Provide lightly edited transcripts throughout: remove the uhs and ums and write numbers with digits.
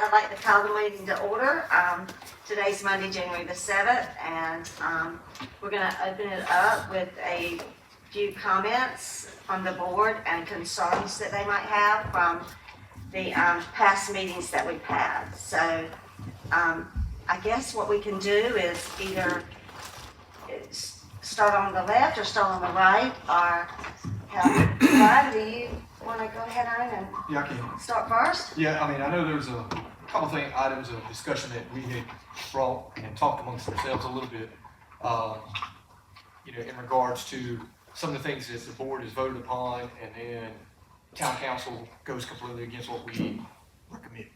I'd like to call the meeting to order. Today's Monday, January the 7th, and we're going to open it up with a few comments from the board and concerns that they might have from the past meetings that we've had. So I guess what we can do is either start on the left or start on the right, or Brian, do you want to go ahead on and Yeah, I can. start first? Yeah, I mean, I know there's a couple items of discussion that we had brought and talked amongst ourselves a little bit, in regards to some of the things that the board has voted upon, and then town council goes completely against what we recommend.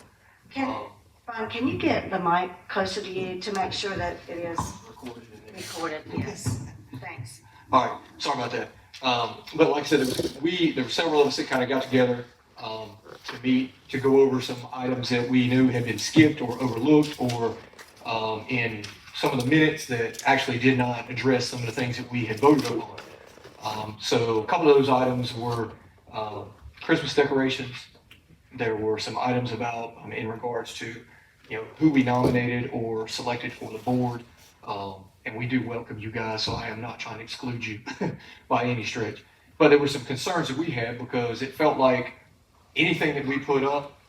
Brian, can you get the mic closer to you to make sure that it is recorded? Yes, thanks. All right, sorry about that. But like I said, there were several of us that kind of got together to meet, to go over some items that we knew had been skipped or overlooked, or in some of the minutes that actually did not address some of the things that we had voted upon. So a couple of those items were Christmas decorations. There were some items about in regards to who we nominated or selected for the board. And we do welcome you guys, so I am not trying to exclude you by any stretch. But there were some concerns that we had because it felt like anything that we put up,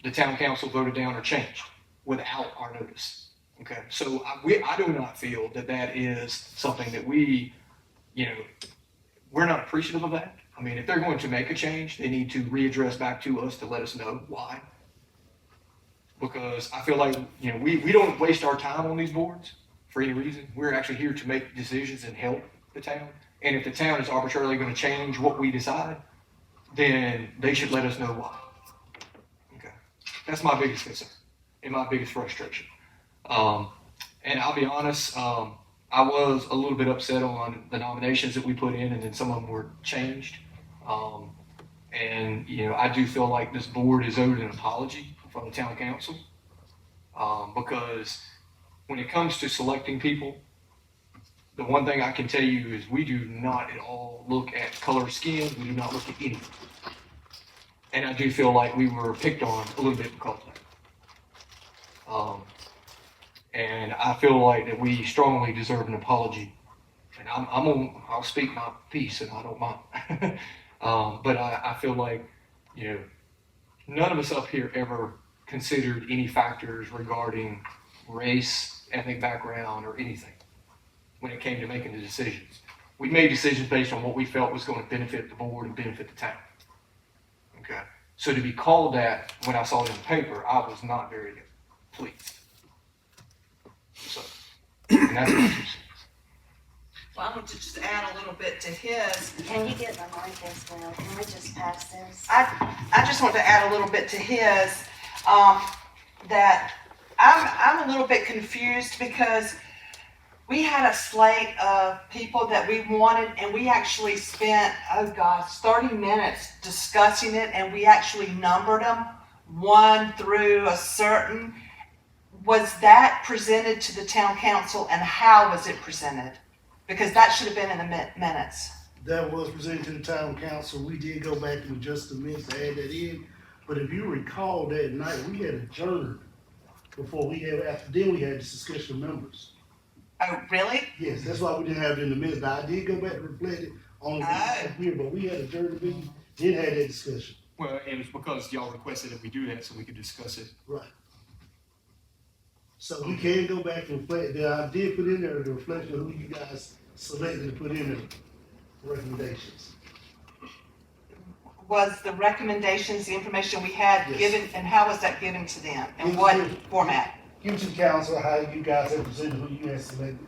the town council voted down or changed without our notice. Okay, so I do not feel that that is something that we're not appreciative of that. I mean, if they're going to make a change, they need to readdress back to us to let us know why. Because I feel like, we don't waste our time on these boards for any reason. We're actually here to make decisions and help the town. And if the town is arbitrarily going to change what we decide, then they should let us know why. Okay. That's my biggest concern and my biggest frustration. And I'll be honest, I was a little bit upset on the nominations that we put in, and then some of them were changed. I do feel like this board is owed an apology from the town council, because when it comes to selecting people, the one thing I can tell you is we do not at all look at color of skin. We do not look at anything. And I do feel like we were picked on a little bit because of that. And I feel like that we strongly deserve an apology. And I'll speak my piece, and I don't mind. But I feel like, none of us up here ever considered any factors regarding race, ethnic background, or anything when it came to making the decisions. We made decisions based on what we felt was going to benefit the board and benefit the town. Okay. So to be called that when I saw it in the paper, I was not very pleased. So, and that's my 2 cents. Well, I want to just add a little bit to his. Can you get the mic as well? Can I just pass this? I just want to add a little bit to his, that I'm a little bit confused because we had a slate of people that we wanted, and we actually spent, 30 minutes discussing it, and we actually numbered them 1 through a certain. Was that presented to the town council, and how was it presented? Because that should have been in the minutes. That was presented to the town council. We did go back and adjust the minutes to add that in. But if you recall that night, we had adjourned before after then we had this discussion of members. Oh, really? Yes, that's why we didn't have it in the minutes. Now, I did go back and reflect it on the year, but we had adjourned the meeting, then had that discussion. Well, it was because y'all requested that we do that so we could discuss it. Right. So we can go back and reflect. I did put in there the reflection of who you guys selected to put in the recommendations. Was the recommendations, the information we had Yes. given, and how was that given to them? In what format? Give to the council how you guys have presented who you have selected.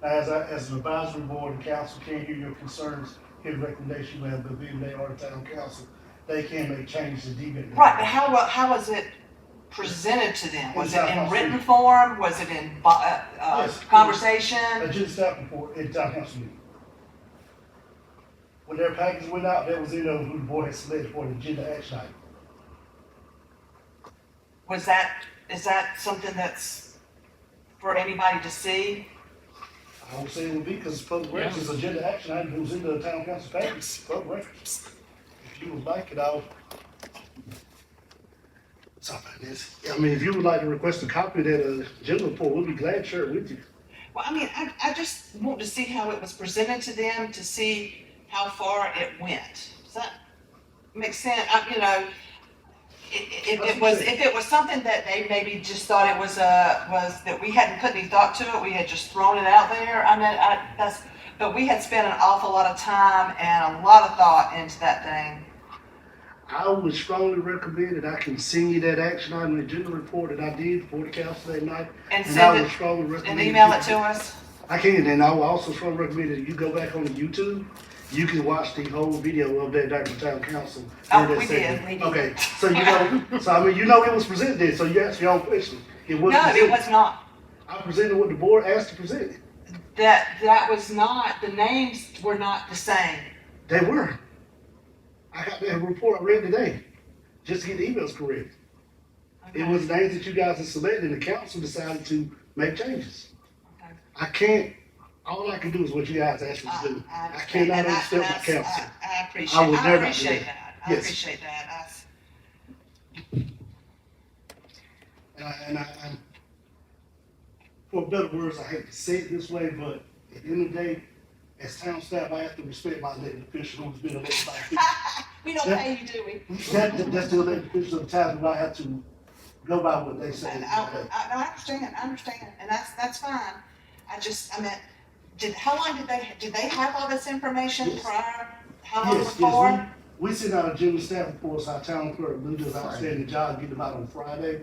As an advisory board, the council can hear your concerns, hear the recommendation, but being they are the town council, they can make changes to deviate. Right, but how was it presented to them? Was it in Inside written council. form? Was it in Yes. conversation? Agenda staff report at the town council meeting. When their package went out, that was in there who the board had selected for the agenda action item. Is that something that's for anybody to see? I would say it would be because it's public records, it's agenda action item, it was in the town council package, public records. If you would like it, Sorry about this. I mean, if you would like to request a copy of that, general report, we'll be glad to share it with you. Well, I mean, I just want to see how it was presented to them, to see how far it went. Does that make sense? You know, if it was something that they maybe just thought it was that we hadn't put any thought to it, we had just thrown it out there. I mean, but we had spent an awful lot of time and a lot of thought into that thing. I would strongly recommend that I can send you that action item, the general report that I did for the council that night. And I send would it strongly recommend. and email it to us. I can, and I will also strongly recommend that you go back on YouTube. You can watch the whole video of that Dr. Town Council. Oh, that we segment. did. Okay, so you know, so I mean, you know it was presented there, so you asked your own question. It was No, presented. it was not. I presented what the board asked to present. That was not, the names were not the same. They were. I got that report I read today, just to get the emails correct. Okay. It was names that you guys had selected, and the council decided to make changes. Okay. I can't, all I can do is what you guys asked me to do. I understand. cannot And overstep my council. I appreciate, I would I never do appreciate that. that. I Yes. appreciate that. And for better words, I hate to say it this way, but at the end of the day, as town staff, I have to respect my elected official who's been elected by the people. We don't pay you, do we? That's the elected officials of the town, who I have to go by what they say. I understand, and that's fine. I mean, how long did they have all this information Yes. prior? How long Yes, before? yes, we sent out a general staff report, our town clerk, Lou does an outstanding job getting them out on Friday.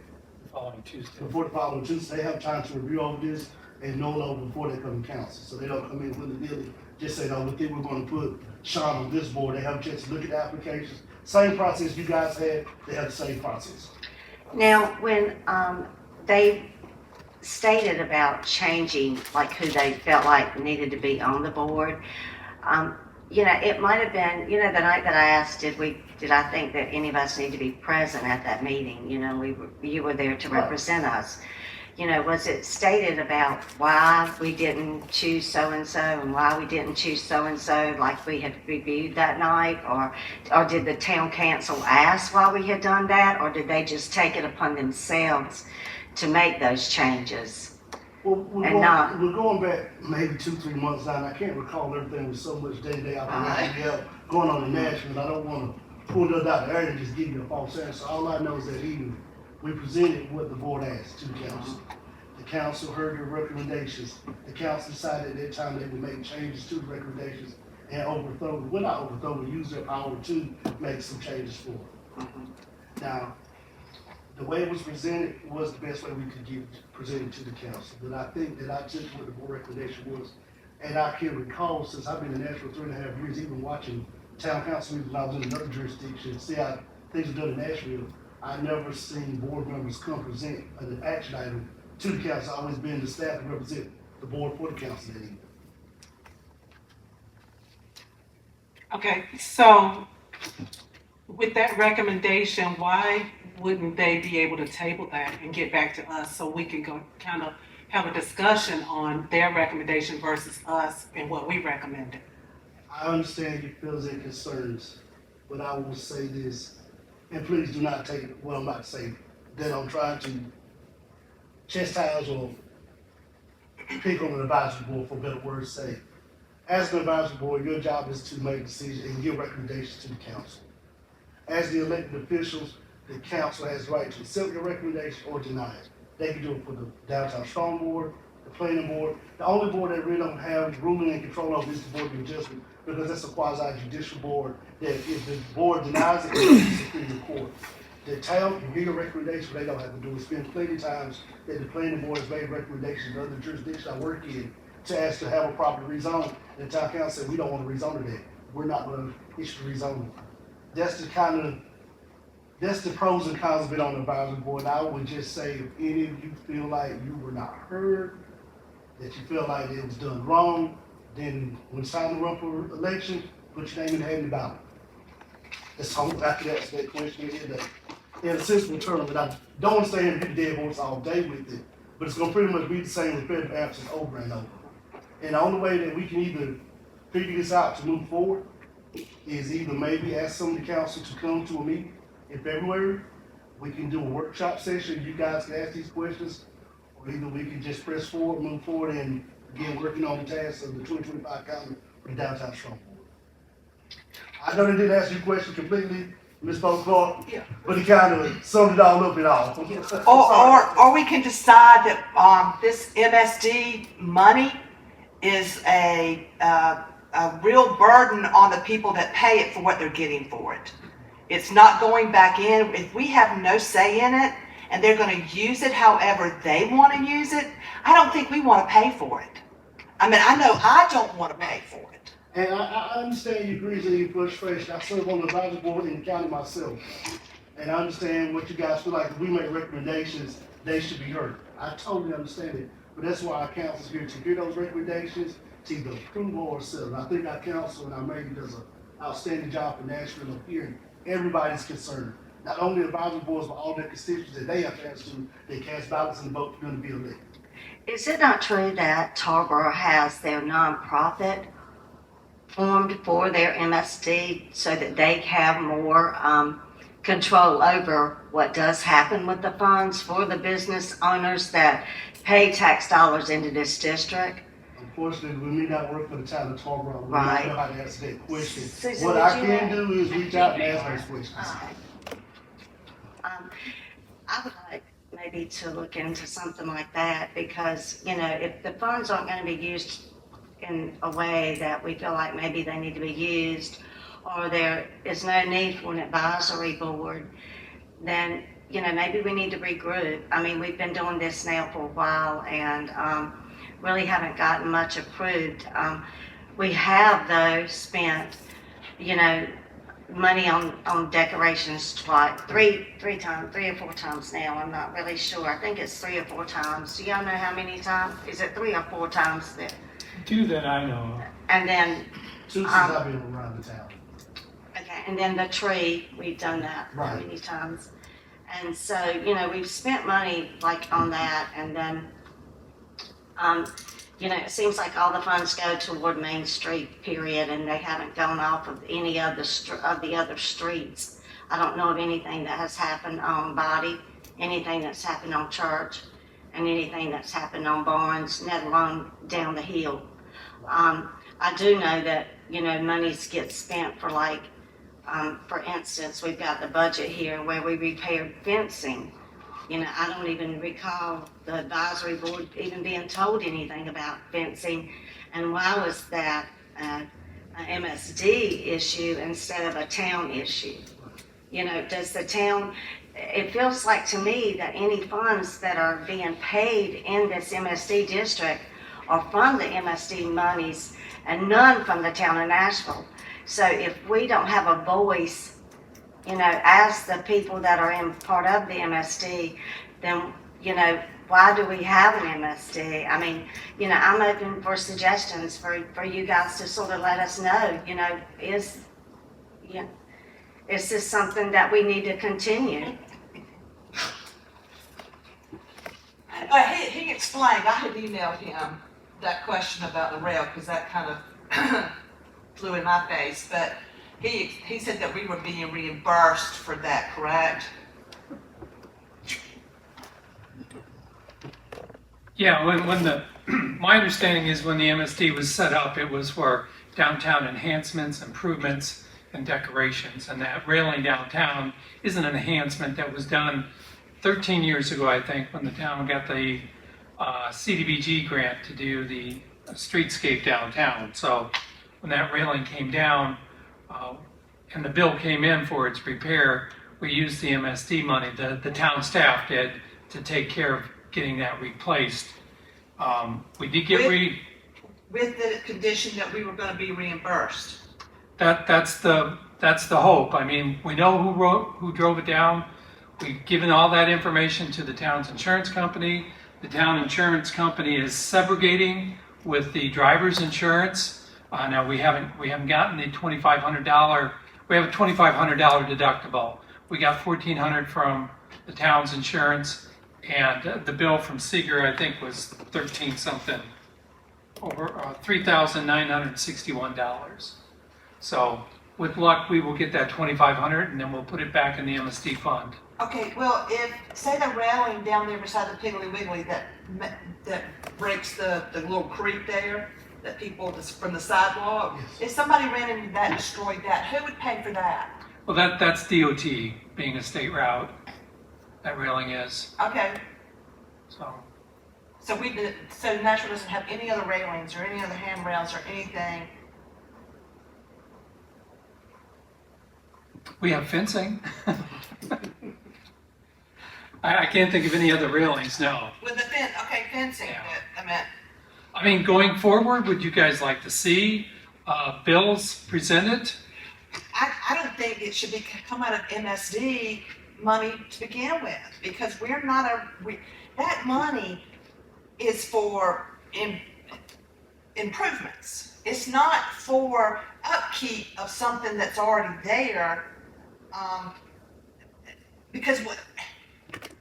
Following Tuesday. Before the following Tuesday, they have time to review all this and no longer before they come to council. So they don't come in willy-nilly, just say, no, we think we're gonna put Sean on this board. They have a chance to look at the applications. Same process you guys had, they have the same process. Now, when they stated about changing, like who they felt like needed to be on the board, you know, it might have been, you know, the night that I asked, did I think that any of us need to be present at that meeting? You know, you were there to represent us. You know, was it stated about why we didn't choose so-and-so and why we didn't choose so-and-so like we had reviewed that night? Or did the town council ask why we had done that? Or did they just take it upon themselves to make those changes? Well, And we're going back maybe 2-3 months now, and I can't recall everything with so much day-to-day operation we have going on in Nashville. I don't want to pull it out the air and just give you a false answer. All I know is that evening, we presented what the board asked to the council. The council heard the recommendations. The council decided at that time they would make changes to the recommendations and not overthrow, but use their power to make some changes for it. Now, the way it was presented was the best way we could get presented to the council. But I think that I took what the board recommendation was. And I can recall, since I've been in Nashville 3.5 years, even watching town council meetings when I was in another jurisdiction, see how things are done in Nashville, I never seen board members come present an action item to the council. Always been the staff to represent the board for the council that evening. Okay, so with that recommendation, why wouldn't they be able to table that and get back to us so we can go kind of have a discussion on their recommendation versus us and what we recommended? I understand your feelings and concerns, but I will say this, and please do not take what I'm about to say, that I'm trying to chastise or pick on an advisory board, for better words to say. As an advisory board, your job is to make decisions and give recommendations to the council. As the elected officials, the council has the right to accept your recommendation or deny it. They can do it for the downtown strong board, the planning board. The only board that really don't have room and control over is the board of adjustment, because that's a quasi judicial board that if the board denies it, it goes to Superior Court. The town can give a recommendation, they don't have to do it. It's been plenty of times that the planning board has made recommendations in other jurisdictions I work in to ask to have a property rezoned, and the town council said, we don't want to rezone it. We're not going to issue rezoning. That's the pros and cons of it on the advisory board. I would just say, if any of you feel like you were not heard, that you feel like it was done wrong, then when it's time to run for election, put your name in the hat in the ballot. That's all I can answer that question in a sensible term, but I don't want to stay here and beat the dead horse all day with it, but it's going to pretty much be the same repetitive absence over and over. And the only way that we can either figure this out to move forward is either maybe ask some of the council to come to a meeting in February we can do a workshop session, you guys can ask these questions, or either we can just press forward, move forward, and begin working on the tasks of the 2025 calendar for the downtown Stronghold. I know they didn't answer your question completely, Ms. Clark, Yeah. but he kind of summed it all up it all. Or we can decide that, this MSD money is a real burden on the people that pay it for what they're getting for it. It's not going back in. If we have no say in it and they're gonna use it however they wanna use it, I don't think we wanna pay for it. I mean, I know I don't wanna pay for it. And I understand your grief and your frustration. I serve on the advisory board in the county myself. And I understand what you guys feel like. If we make recommendations, they should be heard. I totally understand it. But that's why our council's here to hear those recommendations, to either approve or sell. And I think our council and our mayor does an outstanding job in Nashville of hearing everybody's concern. Not only the advisory boards, but all their constituents that they have to answer to. They cast ballots and vote for them to be elected. Is it not true that Tarboro has their nonprofit formed for their MSD so that they have more control over what does happen with the funds for the business owners that pay tax dollars into this district? Unfortunately, we may not work for the town of Tarboro. We Right. don't know how to answer that question. Susan, What did I you can have- do is reach out and ask those questions. Okay. I would like maybe to look into something like that because, you know, if the funds aren't going to be used in a way that we feel like maybe they need to be used, or there is no need for an advisory board, then, you know, maybe we need to regroup. I mean, we've been doing this now for a while and really haven't gotten much approved. We have, though, spent, you know, money on decorations twice, three or four times now. I'm not really sure. I think it's 3 or 4 times. Do y'all know how many times? Is it 3 or 4 times that? 2 that I know of. And then, Two since I've been around the town. okay, and then the tree, we've done that how Right. many times? And so, you know, we've spent money like on that, and then, you know, it seems like all the funds go toward Main Street, period, and they haven't gone off of any of the other streets. I don't know of anything that has happened on Body, anything that's happened on Church, and anything that's happened on Barnes, let alone down the hill. I do know that, you know, monies get spent for like, for instance, we've got the budget here where we repaired fencing. You know, I don't even recall the advisory board even being told anything about fencing. And why was that an MSD issue instead of a town issue? You know, does the town, it feels like to me that any funds that are being paid in this MSD district are from the MSD monies and none from the town of Nashville. So if we don't have a voice, you know, as the people that are in part of the MSD, then, you know, why do we have an MSD? I mean, you know, I'm open for suggestions for you guys to sort of let us know, you know, is this something that we need to continue? He explained, I had emailed him that question about the rail, because that kind of flew in my face, but he said that we were being reimbursed for that, correct? Yeah, when the, my understanding is when the MSD was set up, it was for downtown enhancements, improvements, and decorations. And that railing downtown is an enhancement that was done 13 years ago, I think, when the town got the CDBG grant to do the streetscape downtown. So when that railing came down and the bill came in for its repair, we used the MSD money, the town staff did, to take care of getting that replaced. We did get With the condition that we were gonna be reimbursed. that's the hope. I mean, we know who drove it down. We've given all that information to the town's insurance company. The town insurance company is segregating with the driver's insurance. Now we haven't gotten the $2,500. We have a $2,500 deductible. We got $1,400 from the town's insurance, and the bill from Seeger I think was 13 something, over $3,961. So with luck, we will get that $2,500, and then we'll put it back in the MSD fund. Okay, well, if, say the railing down there beside the Piggly Wiggly that breaks the little creek there, that people, from the sidewalk, Yes. if somebody ran into that and destroyed that, who would pay for that? Well, that's DOT being a state route, that railing is, Okay, so. so so Nashville doesn't have any other railings or any other handrails or anything? We have fencing. I can't think of any other railings, no. With the fencing, Yeah. I meant. I mean, going forward, would you guys like to see bills presented? I don't think it should be come out of MSD money to begin with, because we're not that money is for improvements. It's not for upkeep of something that's already there. Because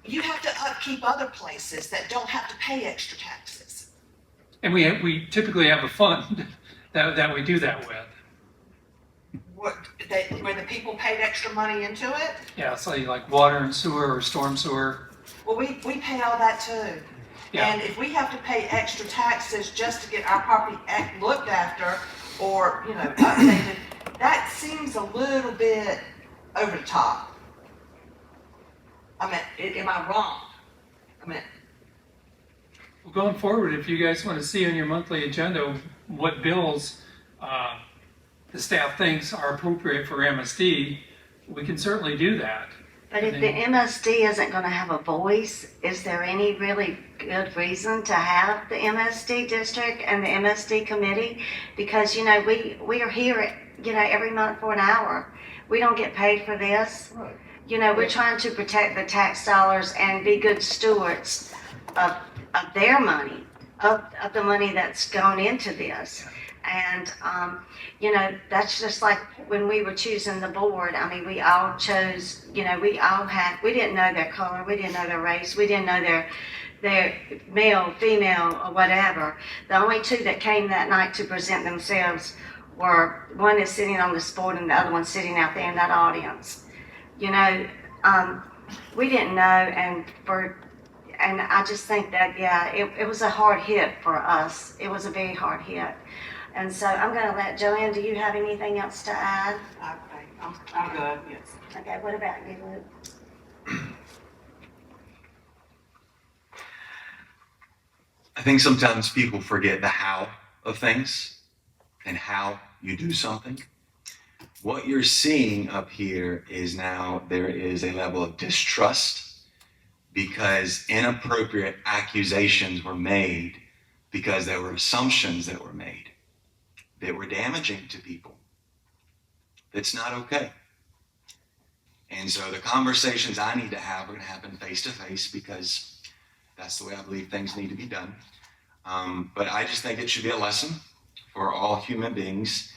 you have to upkeep other places that don't have to pay extra taxes. And we typically have a fund that we do that with. Where the people paid extra money into it. Yeah, so like water and sewer or storm sewer. Well, we pay all that too. Yeah. And if we have to pay extra taxes just to get our property looked after or, updated, that seems a little bit over the top. I mean, am I wrong? I mean, Well, going forward, if you guys want to see on your monthly agenda what bills the staff thinks are appropriate for MSD, we can certainly do that. But if the MSD isn't going to have a voice, is there any really good reason to have the MSD district and the MSD committee? Because, we are here, every month for an hour. We don't get paid for this. Right. We're trying to protect the tax dollars and be good stewards of their money, of the money that's gone into this. And, that's just like when we were choosing the board. I mean, we all chose, we didn't know their color, we didn't know their race, we didn't know their male, female, or whatever. The only two that came that night to present themselves were, one is sitting on this board and the other one sitting out there in that audience. We didn't know, and I just think that, it was a hard hit for us. It was a very hard hit. And so I'm going to let Joanne, do you have anything else to add? Okay, I'm good, yes. Okay, what about you, Luke? I think sometimes people forget the how of things and how you do something. What you're seeing up here is now there is a level of distrust because inappropriate accusations were made because there were assumptions that were made that were damaging to people. That's not okay. And so the conversations I need to have are going to happen face to face because that's the way I believe things need to be done. But I just think it should be a lesson for all human beings,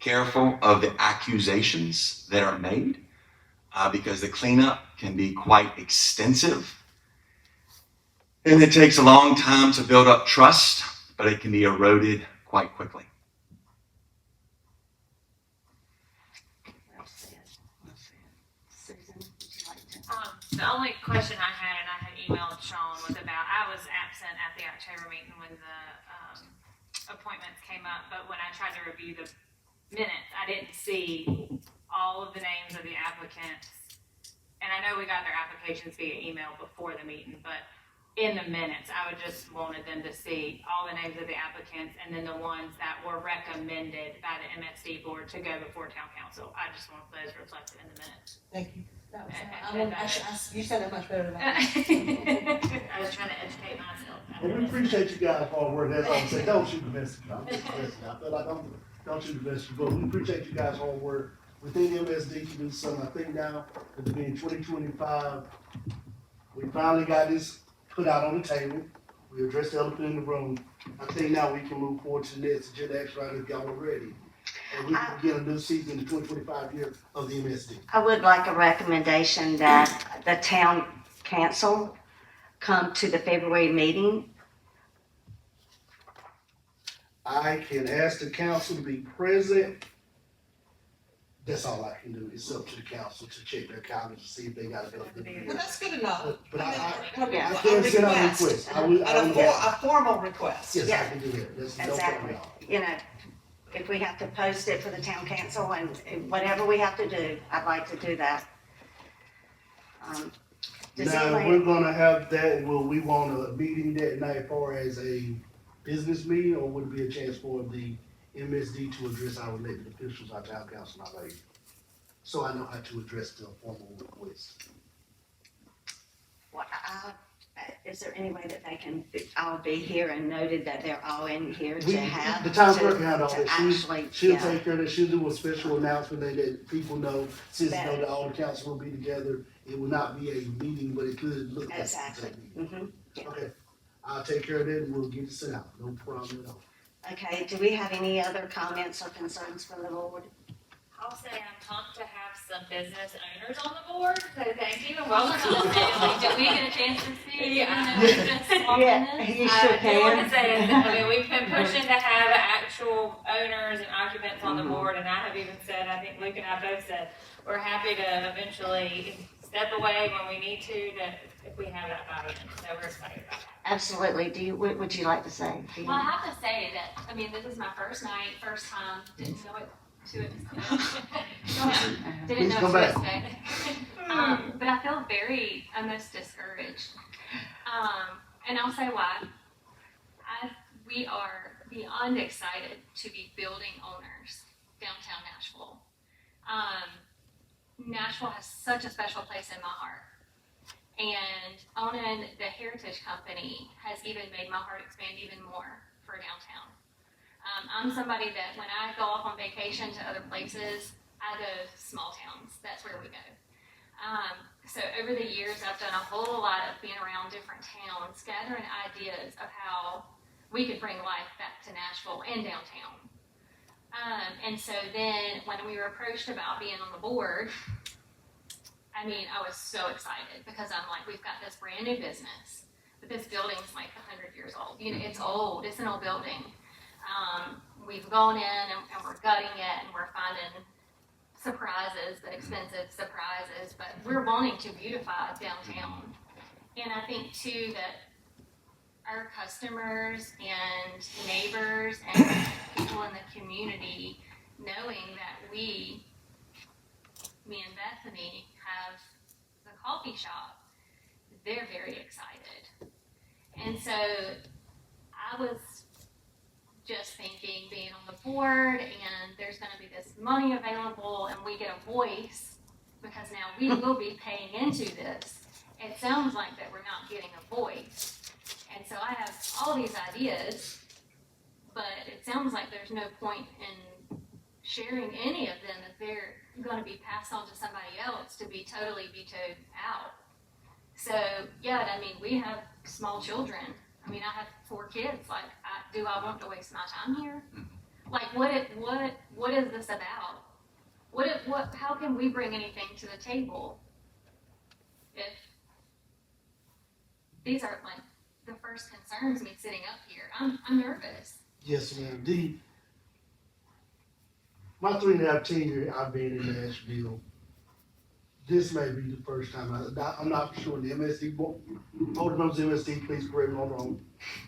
careful of the accusations that are made because the cleanup can be quite extensive. And it takes a long time to build up trust, but it can be eroded quite quickly. Susan, would you like to? The only question I had, and I had emailed Sean, was about, I was absent at the October meeting when the appointments came up, but when I tried to review the minutes, I didn't see all of the names of the applicants. And I know we got their applications via email before the meeting, but in the minutes, I would just wanted them to see all the names of the applicants and then the ones that were recommended by the MSD board to go before town council. I just want those reflected in the minutes. Thank you. You said it much better than I I. was trying to educate myself. Well, we appreciate you guys' hard work. That's all I'm saying. Don't shoot the messenger. I feel like don't shoot the messenger. But we appreciate you guys' hard work. Within MSD to do something. I think now at the beginning of 2025, we finally got this put out on the table. We addressed the elephant in the room. I think now we can move forward to the next agenda action item if y'all are ready. And we can begin a new season in the 2025 year of the MSD. I would like a recommendation that the town council come to the February meeting. I can ask the council to be present, That's all I can do. It's up to the council to check their calendars to see if they got availability. Well, that's good enough. But I Yeah. can send out a request. I will, a formal request. yes, I can do that. That's no problem Exactly. at all. You know, if we have to post it for the town council and whatever we have to do, I'd like to do that. Does Now, anybody- we're gonna have that, will we want a meeting that night as far as a business meeting, or would it be a chance for the MSD to address our elected officials, our town council, and our lady? So I know how to address the formal request. What, is there any way that they can, I'll be here and noted that they're all in here to have? The town to- clerk had all to that, actually, she'll yeah. take care of that, she'll do a special announcement that people know, since That- know that all the council will be together. It will not be a meeting, but it could look like Exactly. a meeting. Yeah. Okay, I'll take care of that and we'll get it sent out, no problem at all. Okay, do we have any other comments or concerns from the board? I'll say I'm pumped to have some business owners on the board, so thank you and welcome to the family. Did we get a chance to speak? Yeah. Even though we just walked in Yeah, this? you sure I do want can. to say, I mean, we've been pushing to have actual owners and occupants on the board, and I have even said, I think Luke and I both said, we're happy to eventually step away when we need to if we have that buy-in, so we're excited about that. Absolutely, what would you like to say? Do you- Well, I have to say that, I mean, this is my first night, first time, didn't know it to it. Didn't Please know come what to back. expect. But I feel very, almost discouraged. And I'll say why. We are beyond excited to be building owners downtown Nashville. Nashville has such a special place in my heart. And owning the Heritage Company has even made my heart expand even more for downtown. I'm somebody that when I go off on vacation to other places, I go to small towns. That's where we go. So over the years, I've done a whole lot of being around different towns, gathering ideas of how we could bring life back to Nashville and downtown. And so then when we were approached about being on the board, I mean, I was so excited because I'm like, we've got this brand new business, but this building's like 100 years old. You know, it's old. It's an old building. We've gone in and we're gutting it and we're finding surprises, but expensive surprises, but we're wanting to beautify downtown. And I think too that our customers and neighbors and people in the community, knowing that me and Bethany have the coffee shop, they're very excited. And so I was just thinking, being on the board and there's gonna be this money available and we get a voice because now we will be paying into this. It sounds like that we're not getting a voice. And so I have all these ideas, but it sounds like there's no point in sharing any of them if they're gonna be passed on to somebody else to be totally vetoed out. So, yeah, I mean, we have small children. I mean, I have 4 kids. Like, do I want to waste my time here? Like, what is this about? How can we bring anything to the table if these are like the first concerns me sitting up here? I'm nervous. Yes, ma'am. My 3.5 tenure I've been in Nashville, this may be the first time, I'm not sure the MSD board, older members of MSD, please correct me if I'm wrong,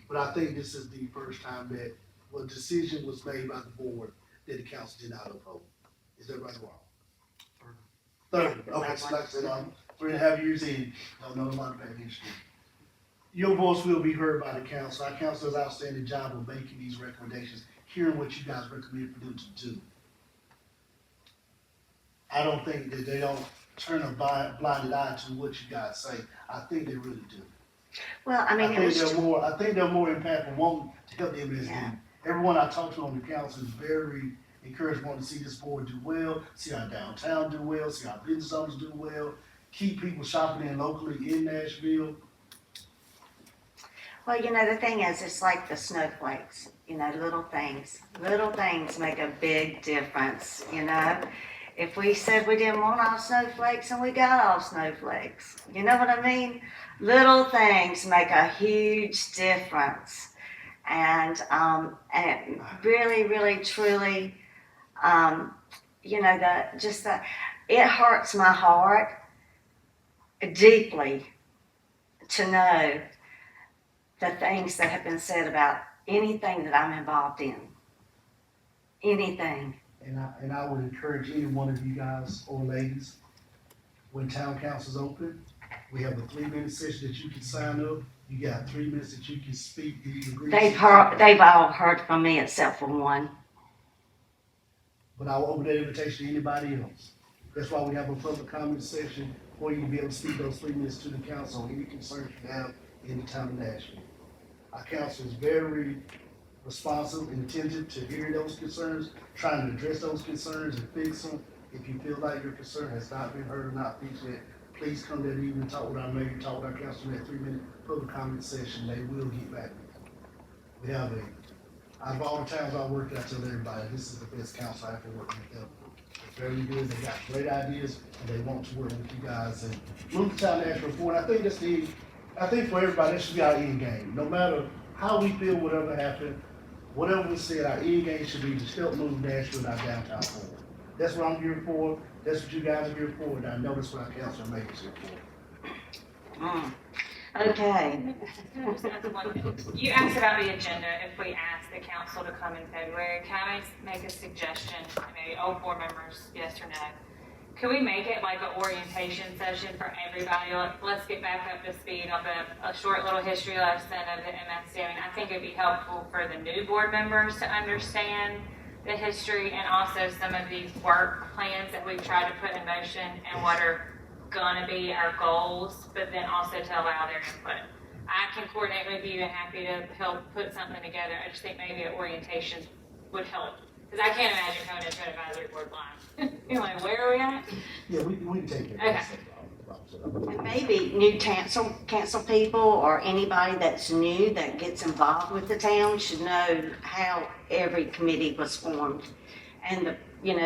but I think this is the first time that a decision was made by the board that the council did not uphold. Is that right or wrong? Third, okay, so like I said, 3.5 years in, don't know a lot about history. Your voice will be heard by the council. Our council does an outstanding job of making these recommendations, hearing what you guys recommend for them to do. I don't think that they don't turn a blinded eye to what you guys say. I think they really do. Well, I mean, it was, I think they're more impactful, wanting to help the MSD. Yeah. Everyone I talk to on the council is very encouraged, wanting to see this board do well, see our downtown do well, see our business owners do well, keep people shopping in locally in Nashville. well, you know, the thing is, it's like the snowflakes, you know, little things. Little things make a big difference, you know? If we said we didn't want all snowflakes and we got all snowflakes, you know what I mean? Little things make a huge difference. And it really, really, truly, you know, it hurts my heart deeply to know the things that have been said about anything that I'm involved in. Anything. And I would encourage any one of you guys or ladies, when town council's open, we have a 3-minute session that you can sign up. You got 3 minutes that you can speak, that you can agree. They've all heard from me except for one. But I will open that invitation to anybody else. That's why we have a public comment section where you can be able to speak those 3 minutes to the council on any concerns you have in the town of Nashville. Our council is very responsive and attentive to hearing those concerns, trying to address those concerns and fix them. If you feel like your concern has not been heard or not fixed yet, please come that evening, talk with our mayor, talk with our council in that 3-minute public comment session. They will get back with you. We have out of all the towns I worked at, I tell everybody, this is the best council I ever worked with them. They're very good, they got great ideas, and they want to work with you guys and move the town of Nashville forward. I think for everybody, that should be our end game. No matter how we feel, whatever happened, whatever we said, our end game should be to help move Nashville and our downtown forward. That's what I'm here for, that's what you guys are here for, and I know that's what our council makers here for. Okay. You asked about the agenda, if we ask the council to come in February, can I make a suggestion, maybe all board members, yes or no? Could we make it like an orientation session for everybody? Let's get back up to speed on a short little history lesson of the MSD. I mean, I think it'd be helpful for the new board members to understand the history and also some of these work plans that we've tried to put in motion and what are gonna be our goals, but then also to allow their input. I can coordinate with you and happy to help put something together. I just think maybe an orientation would help. Because I can't imagine coming into an advisory board blind. You're like, where are we at? Yeah, we can take care of that. And maybe new council people or anybody that's new that gets involved with the town should know how every committee was formed. And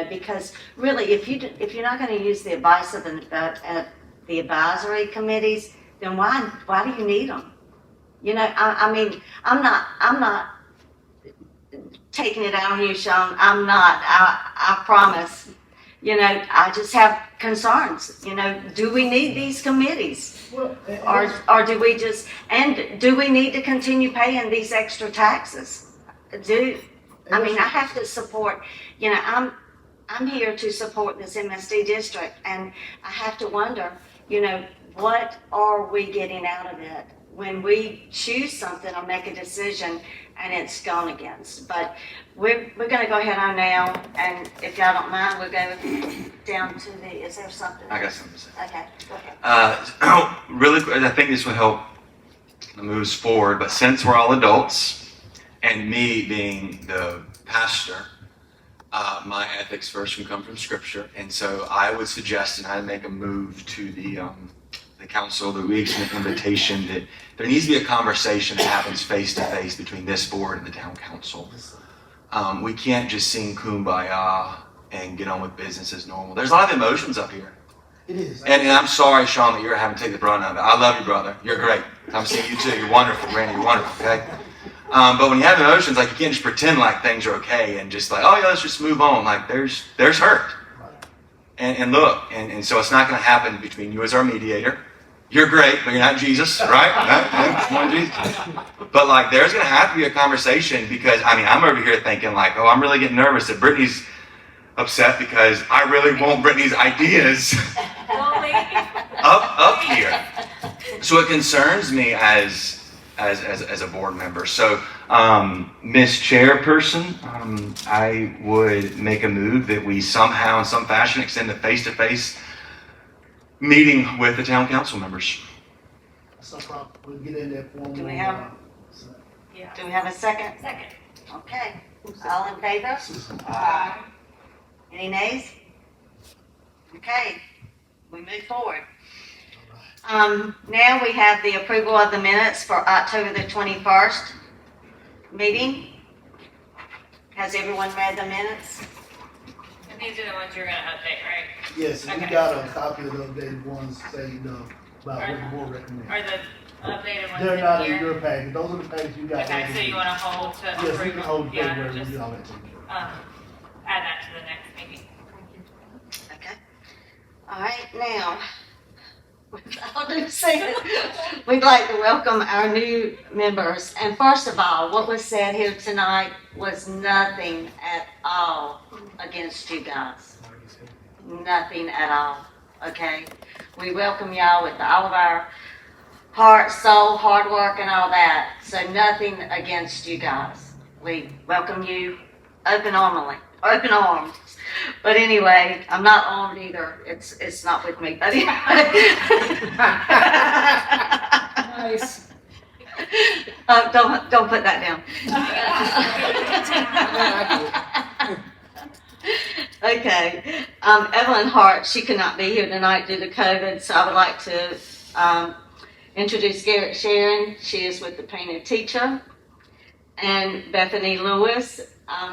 because really, if you're not going to use the advice of the advisory committees, then why do you need them? I mean, I'm not taking it out on you, Sean. I'm not. I promise. I just have concerns. Do we need these committees? Well, Or do we do we need to continue paying these extra taxes? I have to support, I'm here to support this MSD district, and I have to wonder, what are we getting out of it when we choose something or make a decision and it's gone against? But we're going to go ahead on now, and if y'all don't mind, we'll go down to is there something? I got something to say. Okay, go ahead. Really quick, I think this will help move us forward, but since we're all adults, and me being the pastor, my ethics first can come from Scripture, and so I would suggest, and I'd make a move to the council, that we extend an invitation that there needs to be a conversation that happens face to face between this board and the town council. We can't just sing Kumbaya and get on with business as normal. There's a lot of emotions up here. it is. And I'm sorry, Sean, that you're having to take the brunt of it. I love you, brother. You're great. I'm seeing you too. You're wonderful, Randy. You're wonderful, okay? But when you have emotions, like, you can't just pretend like things are okay and just like, oh yeah, let's just move on. Like, there's hurt. And look, and so it's not going to happen between you as our mediator. You're great, but you're not Jesus, right? No, one Jesus. But like, there's going to have to be a conversation, because I'm over here thinking like, oh, I'm really getting nervous that Brittany's upset because I really want Brittany's ideas up here. So it concerns me as a board member. So, Miss Chairperson, I would make a move that we somehow, in some fashion, extend a face-to-face meeting with the town council members. That's no problem. We'll get in there for Do we have a second? Second. Okay. All in favor? Any nays? Okay, we move forward. Now we have the approval of the minutes for October the 21st meeting. Has everyone read the minutes? And these are the ones you're gonna update, right? Yes, and we Okay. got a copy of the updated ones saying, about what the board recommends. Are the updated ones They're not in here? your package. Those are the pages you got. Okay, so you wanna hold to Yes, we can hold approval? Yeah, February, we'll just, get all that taken care of. add that to the next meeting. All right, now, without ado saying, we'd like to welcome our new members. And first of all, what was said here tonight was nothing at all against you guys. Nothing at all, okay? We welcome y'all with all of our heart, soul, hard work, and all that. So nothing against you guys. We welcome you open arms. But anyway, I'm not armed either. It's not with me. But anyway. Nice. Don't put that down. Okay. Evelyn Hart, she could not be here tonight due to COVID, so I would like to introduce Garrett Sharon. She is with the Painted Teacher. And Bethany Lewis,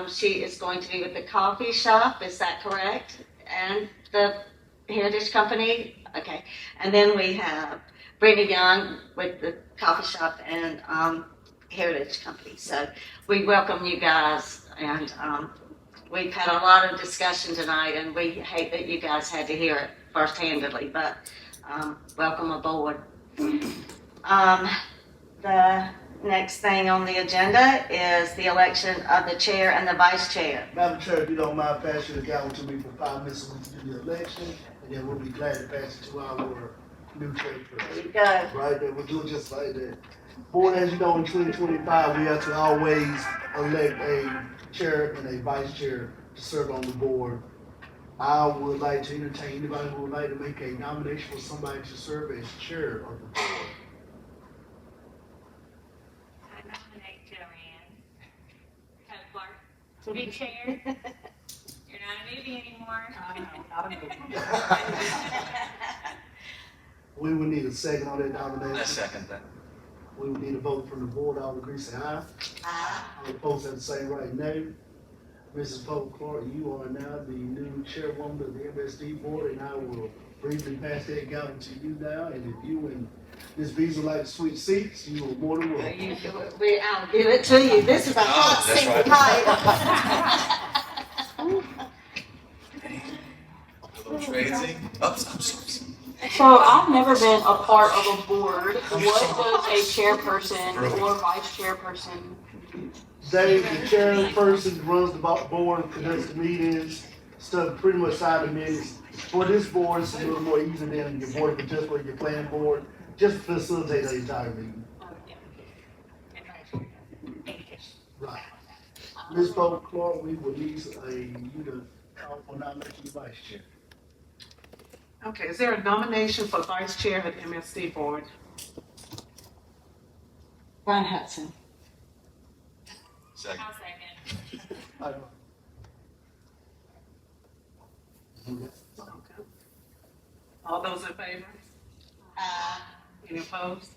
she is going to be with the coffee shop. Is that correct? And the Heritage Company. Okay. And then we have Brittany Young with the coffee shop and Heritage Company. So we welcome you guys, and we've had a lot of discussion tonight, and we hate that you guys had to hear it first-handedly, but welcome aboard. The next thing on the agenda is the election of the chair and the vice chair. Madam Chair, if you don't mind passing the gavel to me for 5 minutes so we can do the election, and then we'll be glad to pass it to our new chairperson. There you go. Right there, we'll do it just like that. Board, as you know, in 2025, we have to always elect a chair and a vice chair to serve on the board. I would like to entertain anybody who would like to make a nomination for somebody to serve as chair of the board. I nominate Joanne Kepler to be chair. You're not a newbie anymore. We would need a second on that I nomination. second that. We would need a vote from the board. All agree, say aye. All opposed have the same right, nay. Mrs. Pope Clark, you are now the new chairwoman of the MSD board, and I will briefly pass that gavel to you now. And if you and Ms. Beasley like to switch seats, you are more than welcome. I'll give it to you. This is a hot that's seat tonight. A little crazy. Oops. So I've never been a part of a board. What does a chairperson or vice chairperson do? Dave, the chairperson runs the board, conducts the meetings, stuff pretty much side the minutes. For this board, it's a little more easy than your board of adjustment or your planning board. Just facilitate the entire meeting. Right. Ms. Pope Clark, we will need you to call for nomination of vice chair. Okay, is there a nomination for vice chair of the MSD board? Brian Hudson. Second. I'll second. All those in favor? Any opposed?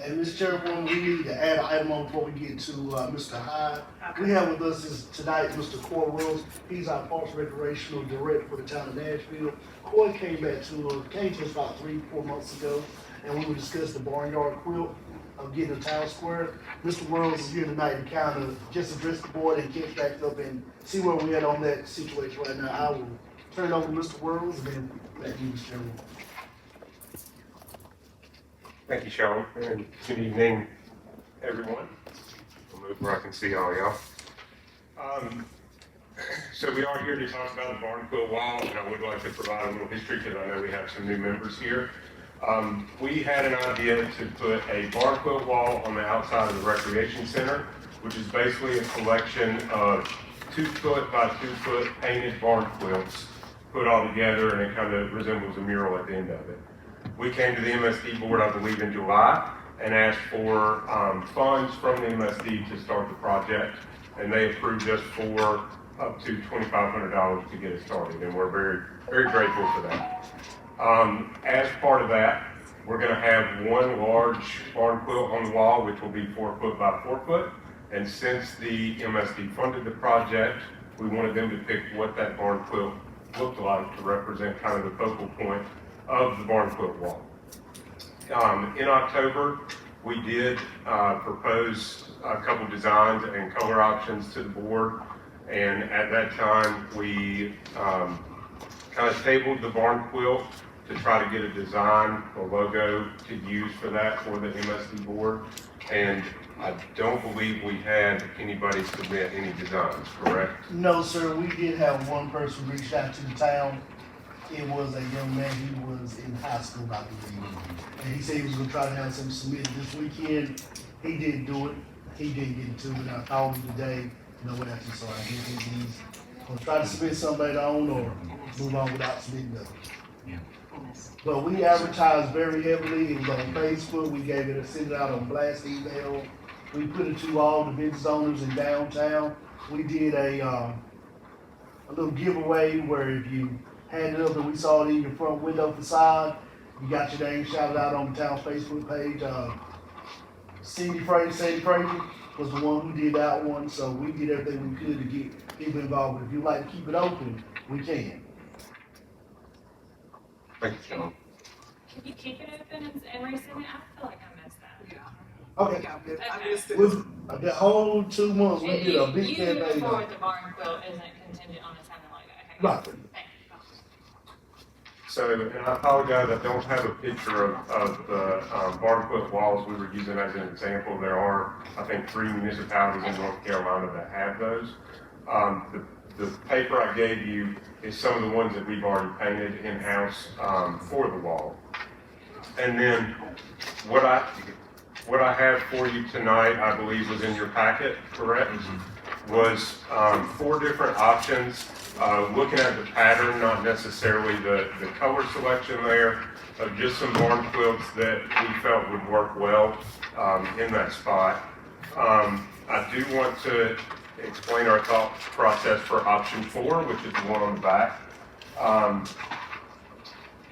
And Ms. Chairwoman, we need to add an item on before we get to Mr. Hyde. We have with us tonight Mr. Coy Rose. He's our Parks Recreational Director for the town of Nashville. Coy came to us about 3-4 months ago, and we were discussing the barnyard quilt of getting a town square. Mr. Rose is here tonight to kind of just address the board and get back up and see where we're at on that situation right now. I will turn it over to Mr. Rose and then back to you, Mr. Chairman. Thank you, Sean, and good evening, everyone. I'll move where I can see all y'all. So we are here to talk about the barn quilt wall, and I would like to provide a little history because I know we have some new members here. We had an idea to put a barn quilt wall on the outside of the recreation center, which is basically a collection of 2-foot by 2-foot painted barn quilts put all together, and it kind of resembles a mural at the end of it. We came to the MSD board, I believe, in July and asked for funds from the MSD to start the project, and they approved us for up to $2,500 to get it started, and we're very, very grateful for that. As part of that, we're going to have one large barn quilt on the wall, which will be 4 foot by 4 foot, and since the MSD funded the project, we wanted them to pick what that barn quilt looked like to represent kind of the focal point of the barn quilt wall. In October, we did propose a couple designs and color options to the board. And at that time, we kind of tabled the barn quilt to try to get a design or logo to use for that for the MSD board. And I don't believe we had anybody submit any designs, correct? No, sir, we did have one person reach out to the town. It was a young man, he was in high school, I believe. And he said he was gonna try to have some submitted this weekend. He didn't do it. He didn't get to it. I called him today, no answer, so I guess he's gonna try to submit something later on or move on without submitting nothing. But we advertised very heavily. It was on Facebook. We gave it, sent it out on blast email. We put it to all the business owners in downtown. We did a little giveaway where if you had it up and we saw it in your front window facade, you got your name shouted out on the town Facebook page. Sandy Frazier was the one who did that one, so we did everything we could to get people involved. But if you'd like to keep it open, we can. Thank you, Sean. Can you keep it open and resend it? I feel like I missed that. Okay. I missed it. With the whole 2 months, we did a big You moving campaign. forward, the barn quilt isn't contingent on us having a logo. Okay. Right. Thank you. So, and I apologize, I don't have a picture of the barn quilt walls we were using as an example. There are, I think, 3 municipalities in North Carolina that have those. The paper I gave you is some of the ones that we've already painted in-house for the wall. And then what I have for you tonight, I believe was in your packet, correct? Was 4 different options, looking at the pattern, not necessarily the color selection there, of just some barn quilts that we felt would work well in that spot. I do want to explain our thought process for option 4, which is the one on the back.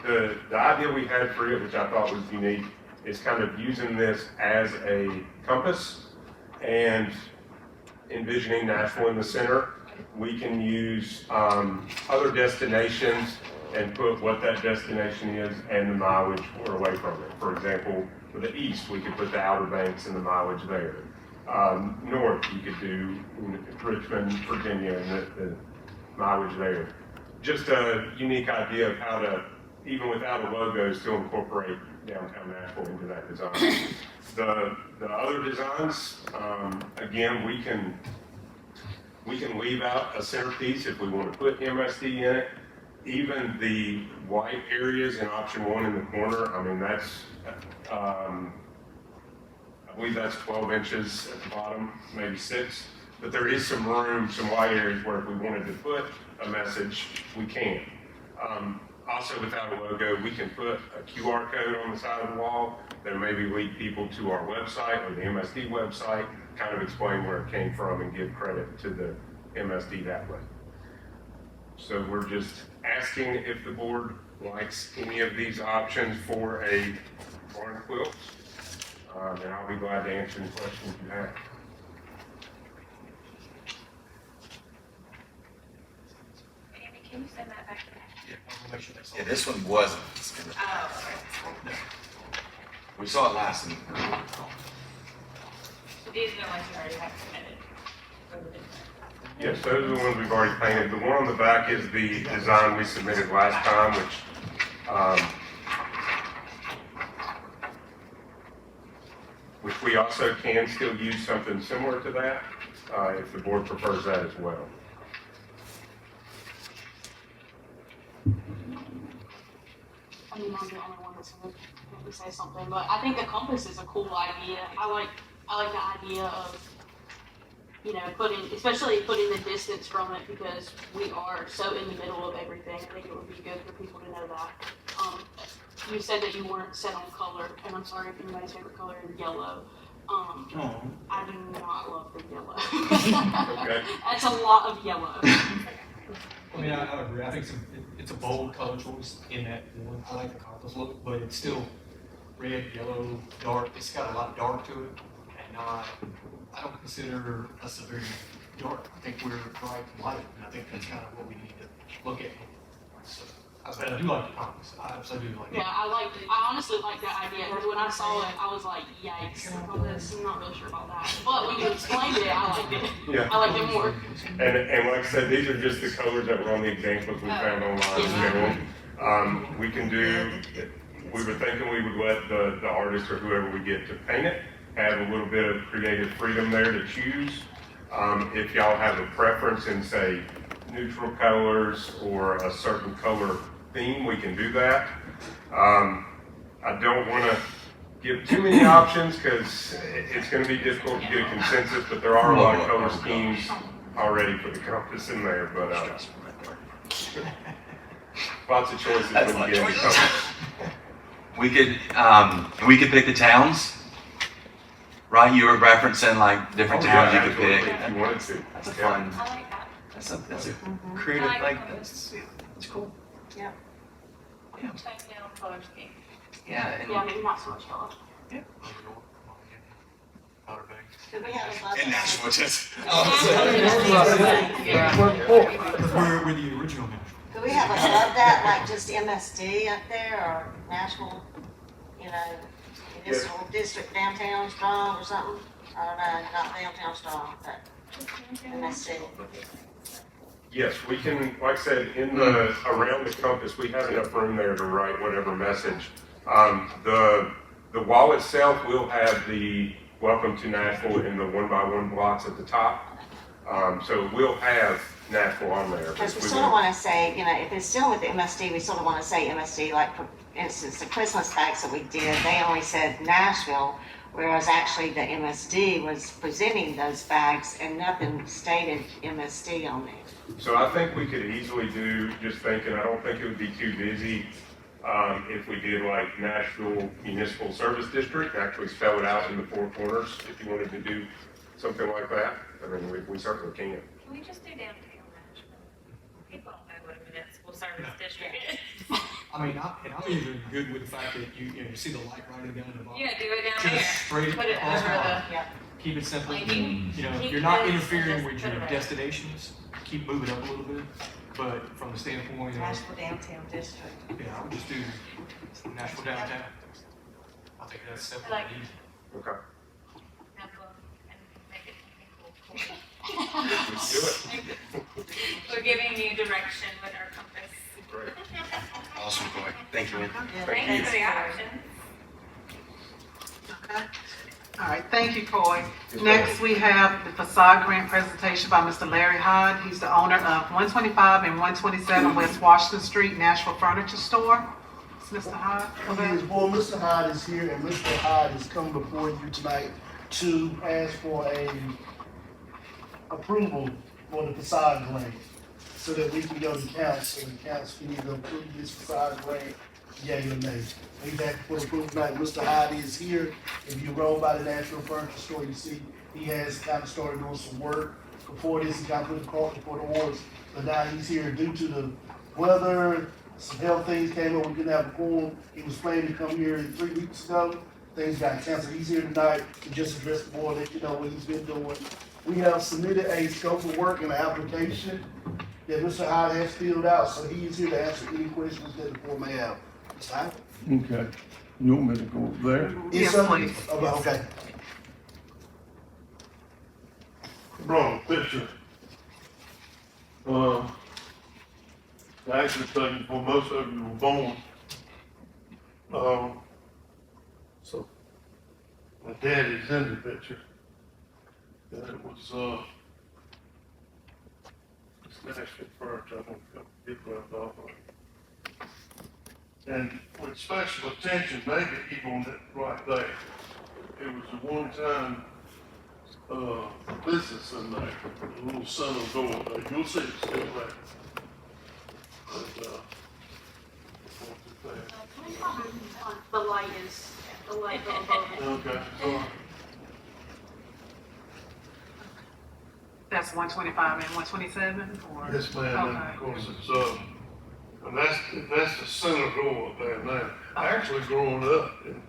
The idea we had for it, which I thought was unique, is kind of using this as a compass and envisioning Nashville in the center. We can use other destinations and put what that destination is and the mileage we're away from it. For example, for the east, we could put the Outer Banks and the mileage there. North, you could do Richmond, Virginia, and the mileage there. Just a unique idea of how to, even without a logo, still incorporate downtown Nashville into that design. The other designs, again, we can leave out a centerpiece if we want to put MSD in it. Even the white areas in option 1 in the corner, I mean, that's, I believe that's 12 inches at the bottom, maybe 6. But there is some room, some white areas where if we wanted to put a message, we can. Also, without a logo, we can put a QR code on the side of the wall that maybe lead people to our website or the MSD website, kind of explain where it came from and give credit to the MSD that way. So we're just asking if the board likes any of these options for a barn quilt. And I'll be glad to answer any questions you have. Amy, can you send that back to me? Yeah, this one wasn't. Oh, okay. We saw it last week. So these are the ones you already have submitted for the different. Yes, those are the ones we've already painted. The one on the back is the design we submitted last time, which we also can still use something similar to that, if the board prefers that as well. I mean, I'm the only one that's gonna maybe say something, but I think the compass is a cool idea. I like the idea of, you know, especially putting the distance from it, because we are so in the middle of everything. I think it would be good for people to know that. You said that you weren't set on color, and I'm sorry if anybody's favorite color is yellow. I do not love the yellow. Okay. That's a lot of yellow. I mean, I agree. I think it's a bold color choice in that one. I like the compass look, but it's still red, yellow, dark. It's got a lot of dark to it, and I don't consider us a very dark. I think we're bright and light, and I think that's kind of what we need to look at. So, I do like the comments. I absolutely do like it. Yeah, I honestly like that idea, because when I saw it, I was like, yikes, on this, I'm not really sure about that. But when you explained it, I liked it. Yeah. I liked it more. And like I said, these are just the colors that were on the examples we found online in general. We can do, we were thinking we would let the artist or whoever we get to paint it have a little bit of creative freedom there to choose. If y'all have a preference in, say, neutral colors or a certain color theme, we can do that. I don't want to give too many options because it's going to be difficult to get a consensus, but there are a lot of color schemes already for the compass in there, but lots of choices when you get into colors. We could pick the towns, right? You were referencing like different towns you could pick. If you wanted to. That's a Yeah. fun. I like that. That's a creative. I like Like colors. that's cool. Yep. Yeah. Check down color scheme. Yeah. And, Yeah, maybe not so much color. Powder bags. Could we have a buzzer? and Nashville just. We're the original Nashville. Could we have above that, like just MSD up there, or Nashville, municipal district downtown strong or something? I don't know, not downtown strong, but MSD. Yes, we can, like I said, around the compass, we have enough room there to write whatever message. The wall itself will have the welcome to Nashville in the 1x1 blocks at the top. So we'll have Nashville on there. Because we sort of want to say, if it's still with the MSD, we sort of want to say MSD, like for instance, the Christmas bags that we did, they only said Nashville, whereas actually the MSD was presenting those bags and nothing stated MSD on there. So I think we could easily do, just thinking, I don't think it would be too busy if we did like Nashville Municipal Service District, actually spell it out in the four corners, if you wanted to do something like that. I mean, we certainly can. Can we just do downtown Nashville? People don't know what a municipal service district is. I mean, I'm even good with the fact that you see the light writing down in the bottom. Yeah, do it down there. Just straight Put it across over the bottom. the, Yep. Keep it simple. like, you keep You're not this and interfering just with put your it right. destinations. Keep moving up a little bit, but from the standpoint of, Nashville downtown district. I would just do Nashville downtown. I think that's simple Like- and easy. Okay, Nashville and make it something cool. let's do it. We're giving you direction with our compass. Great. Awesome, Coy. Thank you, man. Thanks for the options. Okay. All right, thank you, Coy. Next, we have the facade grant presentation by Mr. Larry Hyde. He's the owner of 125 and 127 West Washington Street, Nashville Furniture Store. It's Mr. Hyde. Yes, boy, Mr. Hyde is here, and Mr. Hyde is coming before you tonight to ask for a approval for the facade grant, so that we can go to council, and council can either approve this facade grant, yea or nay. He's asking for approval tonight. Mr. Hyde is here. If you roll by the Nashville Furniture Store, you see he has kind of started doing some work. Before this, he kind of put the cart before the horse, but now he's here due to the weather. Some health things came up, we couldn't have a quorum. He was planning to come here 3 weeks ago. Things got canceled. He's here tonight to just address the board, let you know what he's been doing. We have submitted a scope of work and an application that Mr. Hyde has filled out, so he is here to answer any questions that the board may have. Mr. Hyde? Okay, you want me to go over there? Yes, something- please. Oh, okay. Brought a picture. Actually taken before most of you were born. So, my daddy's in the picture. And it was, it's Nashville Furniture, I'm gonna get right off of it. And with special attention, maybe even on it right there. It was a one-time, business in there, a little center door there. You'll see it's still there. And, The light is, the light above it. okay, so, That's 125 and 127, or? yes, ma'am, and of course it's, and that's the center door up there now. Actually growing up, and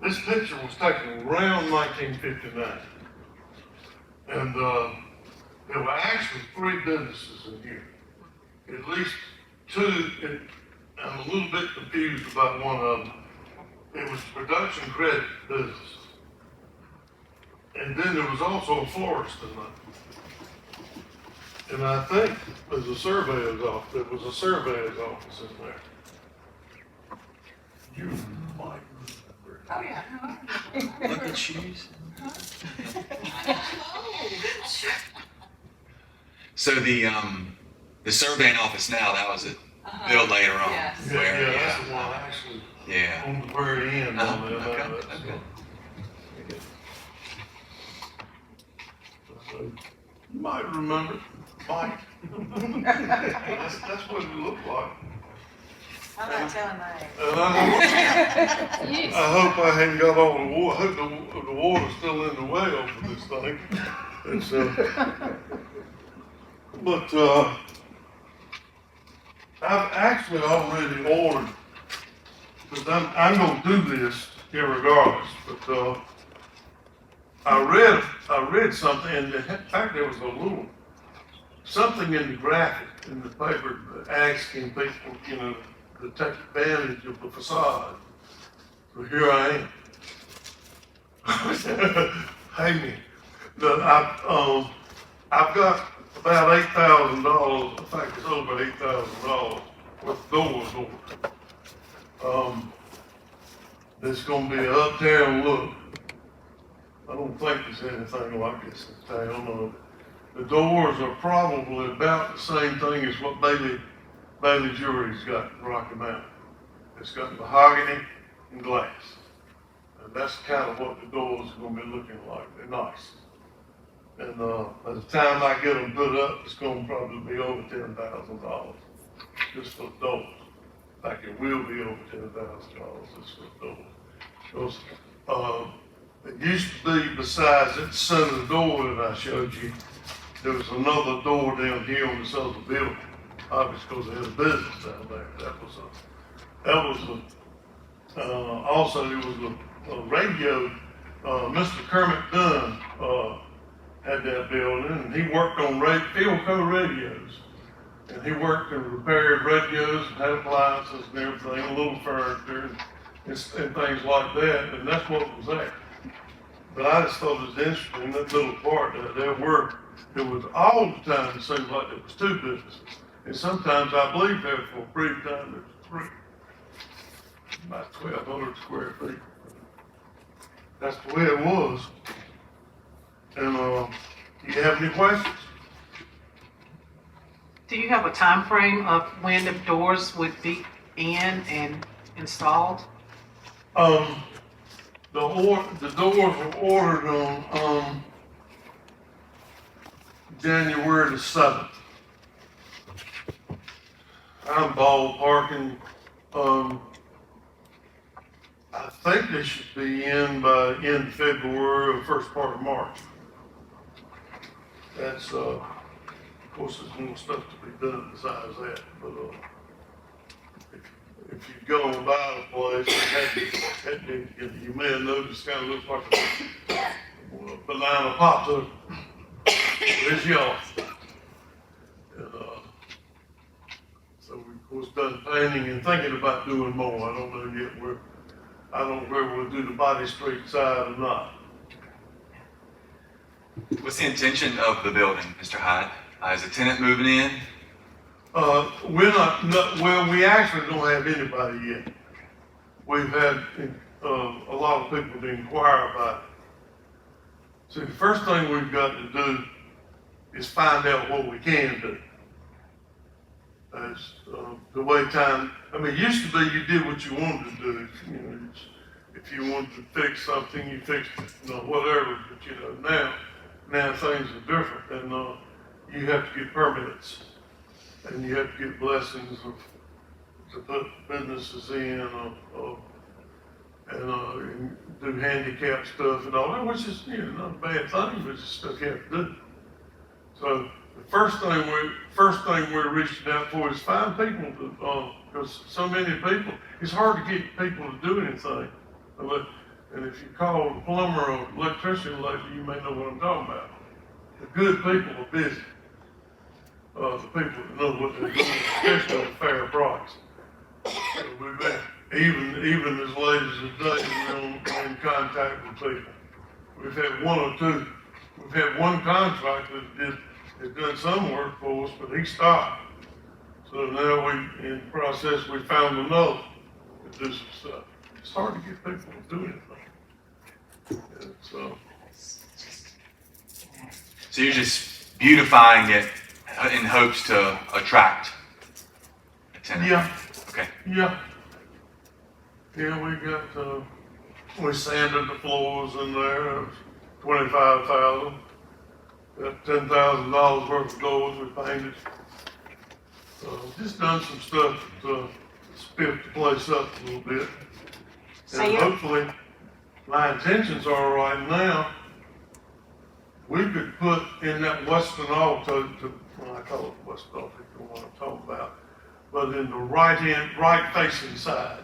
this picture was taken around 1959. And, there were actually 3 businesses in here. At least 2 I'm a little bit confused about one of them. It was production credit business. And then there was also a florist in there. And I think there's a surveyor's office, there was a surveyor's office in there. You might remember. Oh, yeah. Look at shoes. So the surveying office now, that was it, built later on. Yes. Yeah, Where, that's the one actually yeah. on the very end on there. Okay, That's, okay. You might remember, Mike. That's what it looked like. I'm not telling my age. And I hope I hadn't got all the water, I hope the water's still in the well for this thing. It's, but, I've actually already ordered, because I'm gonna do this irregardless, but, I read something, and in fact, there was a little, something in the graphic in the paper asking people, you know, to take advantage of the facade. So here I am. Hey me. I've got about $8,000, in fact, it's over $8,000 worth of doors ordered. There's gonna be an uptown look. I don't think there's anything like this in town. The doors are probably about the same thing as what Bailey Jewelry's got in Rocky Mountain. It's got mahogany and glass. And that's kind of what the doors are gonna be looking like. They're nice. And by the time I get them put up, it's gonna probably be over $10,000 just for the doors. In fact, it will be over $10,000 just for the doors. Because, it used to be, besides that center door that I showed you, there was another door down here on this other building. Obviously, because they had a business down there. Also there was a radio, Mr. Kermit Dunn, had that building, and he worked on Philco radios. And he worked and repaired radios and had appliances and everything, a little furniture and things like that, and that's what was there. But I just thought it was interesting, that little part that there was all the time, it seemed like there was two businesses. And sometimes I believe there for a brief time there was three. About 1,200 square feet. That's the way it was. And, do you have any questions? Do you have a time frame of when the doors would be in and installed? The doors were ordered on, January the 7th. I'm ballparking, I think they should be in by end of February or first part of March. That's, of course, there's more stuff to be done besides that, but, if you go and buy a place, you may have noticed, kind of looks like a banana pop took. It's yours. And, so we, of course, done painting and thinking about doing more. I don't know yet I don't know where we'll do the Body Street side or not. What's the intention of the building, Mr. Hyde? Is a tenant moving in? Well, we actually don't have anybody yet. We've had a lot of people to inquire about it. So the first thing we've got to do is find out what we can do. That's the way time, it used to be you did what you wanted to do. If you wanted to fix something, you fixed it, whatever. But now things are different, and you have to get permits. And you have to get blessings to put businesses in, and do handicap stuff and all that, which is, not a bad thing, but it's just stuff you have to do. So the first thing we're reaching out for is find people to, because so many people, it's hard to get people to do anything. And if you call a plumber or electrician lately, you may know what I'm talking about. The good people are busy. The people that know what they're doing, especially at a fair price. We've been, even as late as today, we're in contact with people. We've had one or two. We've had one contractor that had done some work for us, but he stopped. So now in the process, we found another to do some stuff. It's hard to get people to do anything. And so, So you're just beautifying it in hopes to attract attention? yeah, Okay. yeah. Yeah, we sanded the floors in there, it was $25,000. Got $10,000 worth of doors we painted. Just done some stuff to spiff the place up a little bit. So And you're- hopefully, my intentions are right now, we could put in that western altar, well, I call it western altar, if you know what I'm talking about, but in the right facing side,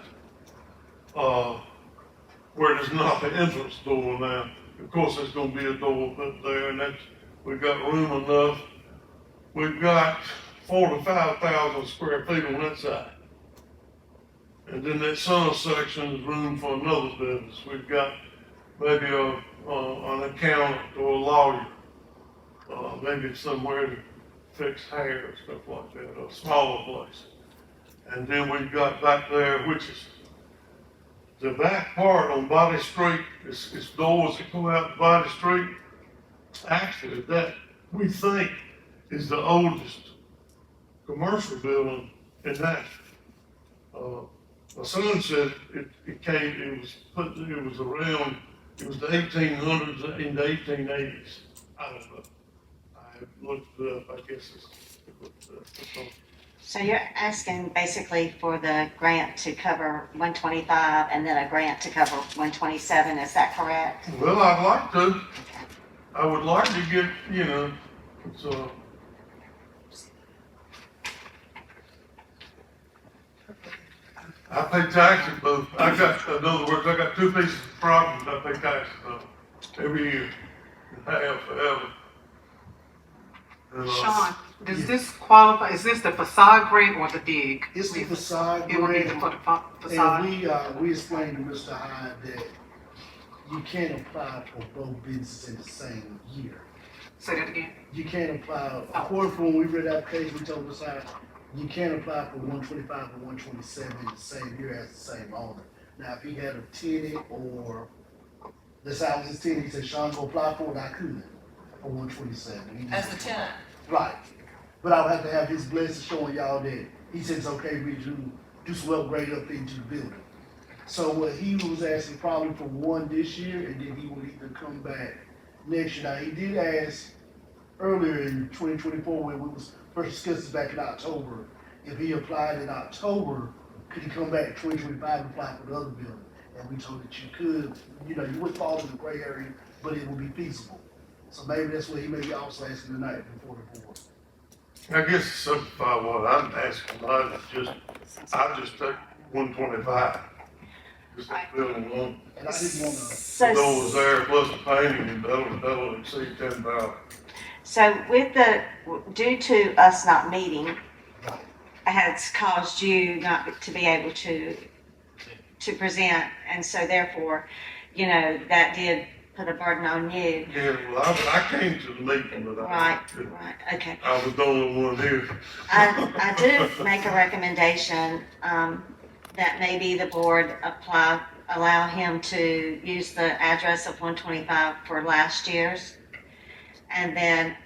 where there's not an entrance door now. Of course, there's gonna be a door put there, and we've got room enough. We've got 4,000 to 5,000 square feet on that side. And then that center section is room for another business. We've got maybe an accountant or a lawyer, maybe somewhere to fix hair or stuff like that, a smaller place. And then we've got back there, which is the back part on Body Street, it's doors that go out to Body Street. Actually, that we think is the oldest commercial building in Nashville. My son said it was around, it was the 1800s and the 1880s. I don't know. I looked it up, I guess it's on. So you're asking basically for the grant to cover 125 and then a grant to cover 127, is that correct? Well, I'd like to. I would like to get, so. I pay taxes, but in other words, I got two pieces of property that I pay taxes on every year, have forever. And, Sean, does this qualify, is this the facade grant or the dig? It's the facade It would be grant. for the facade? And we explained to Mr. Hyde that you can't apply for both businesses in the same year. Say that again? You can't apply, according to when we read the application, we told Mr. Hyde, you can't apply for 125 or 127 in the same year as the same owner. Now, if he had a tenant or, let's say I was his tenant, he said, Sean, go apply for it, I couldn't for 127. As the tenant. Right. But I would have to have his blessing showing y'all that he said it's okay for you to do some upgrade up into the building. So what he was asking probably for one this year, and then he would either come back next year. Now, he did ask earlier in 2024 when we was first discussing back in October, if he applied in October, could he come back in 2025 and apply for the other building? And we told that you could, you would fall in the gray area, but it would be feasible. So maybe that's what he may be also asking tonight before the board. I guess to simplify what I'm asking tonight is I just take 125. Just that building one. And I didn't wanna, The door was there, plus the painting, and that'll exceed 10,000. So due to us not meeting, has caused you not to be able to present, and so therefore, that did put a burden on you. Yeah, well, I came to the meeting, but Right, okay. I was the only one here. I do make a recommendation, that maybe the board allow him to use the address of 125 for last year's. And then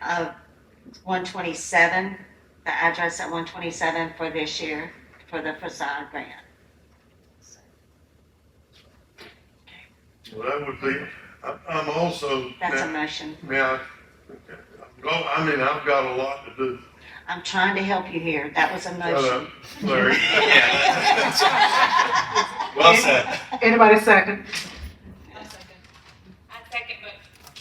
127, the address at 127 for this year, for the facade grant. Well, that would be, I'm also. That's a motion. Yeah, I've got a lot to do. I'm trying to help you here. That was a Shut motion. up, Larry. Well said. Anybody second? I second, but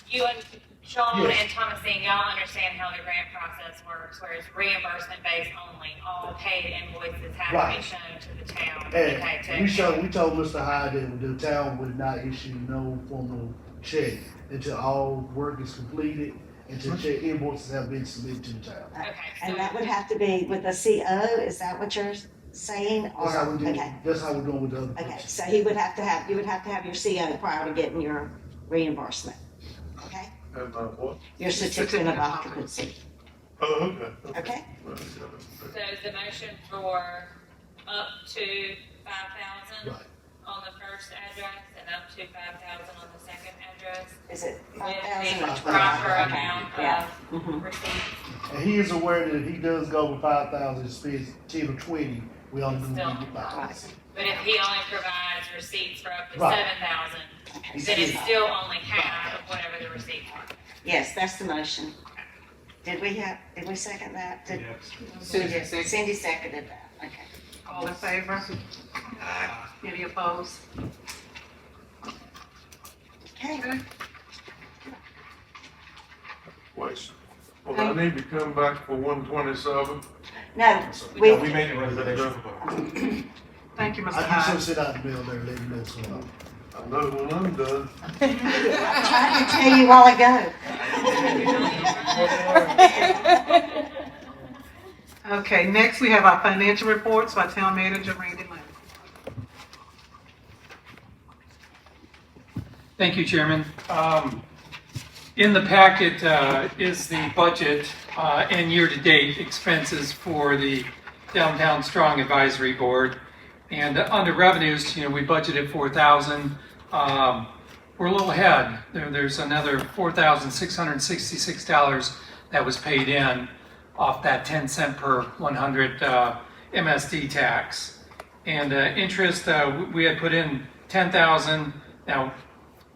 you and Sean Yes. and Thomasine, y'all understand how the grant process works, where it's reimbursement based only. All paid invoices have to Right. be shown to the town. Okay, And we told Mr. Hyde that the town would not issue no formal check until all work is completed, until check invoices have been submitted to the town. Okay, And so that would have to be with a CO, is that what yours? saying, or, That's how we do, okay, that's how we're doing with the other okay, person. so you would have to have your CO prior to getting your reimbursement, okay? And what? Your certificate of occupancy, Oh, okay. okay? So is the motion for up to 5,000 Right. on the first address and up to 5,000 on the second address? Is it With 5,000 or the 12,000? proper Okay, amount yeah. of Mhm. receipts? And he is aware that if he does go with 5,000, spends 10 or 20, we only do Still. 5,000. But if he only provides receipts for up to Right. 7,000, Okay. then it's still only half of whatever the receipts are. Yes, that's the motion. Did we second that? Cindy seconded that, okay. All in favor? Any opposed? Okay, Wait, well, I need to come back for 127. no, We we, made a recommendation. Thank you, Mr. I usually Hyde. sit out in the middle there and let you know what's going on. I know when I'm done. I tried to tell you a while ago. Okay, next we have our financial reports by Town Manager Randy Lane. Thank you, Chairman. In the packet is the budget and year-to-date expenses for the Downtown Strong Advisory Board. And under revenues, we budgeted 4,000. We're a little ahead. There's another $4,666 that was paid in off that 10 cent per 100 MSD tax. And interest, we had put in 10,000. Now,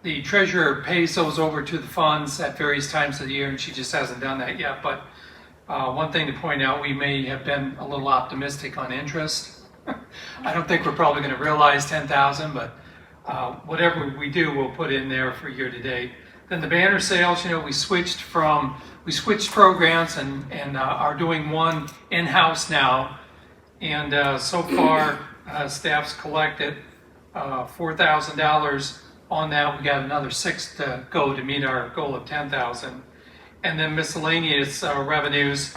the treasurer pays those over to the funds at various times of the year, and she just hasn't done that yet. But one thing to point out, we may have been a little optimistic on interest. I don't think we're probably going to realize 10,000, but whatever we do, we'll put in there for year to date. Then the banner sales, we switched programs and are doing one in-house now. And so far, staff's collected $4,000 on that. We got another 6 to go to meet our goal of 10,000. And then miscellaneous revenues.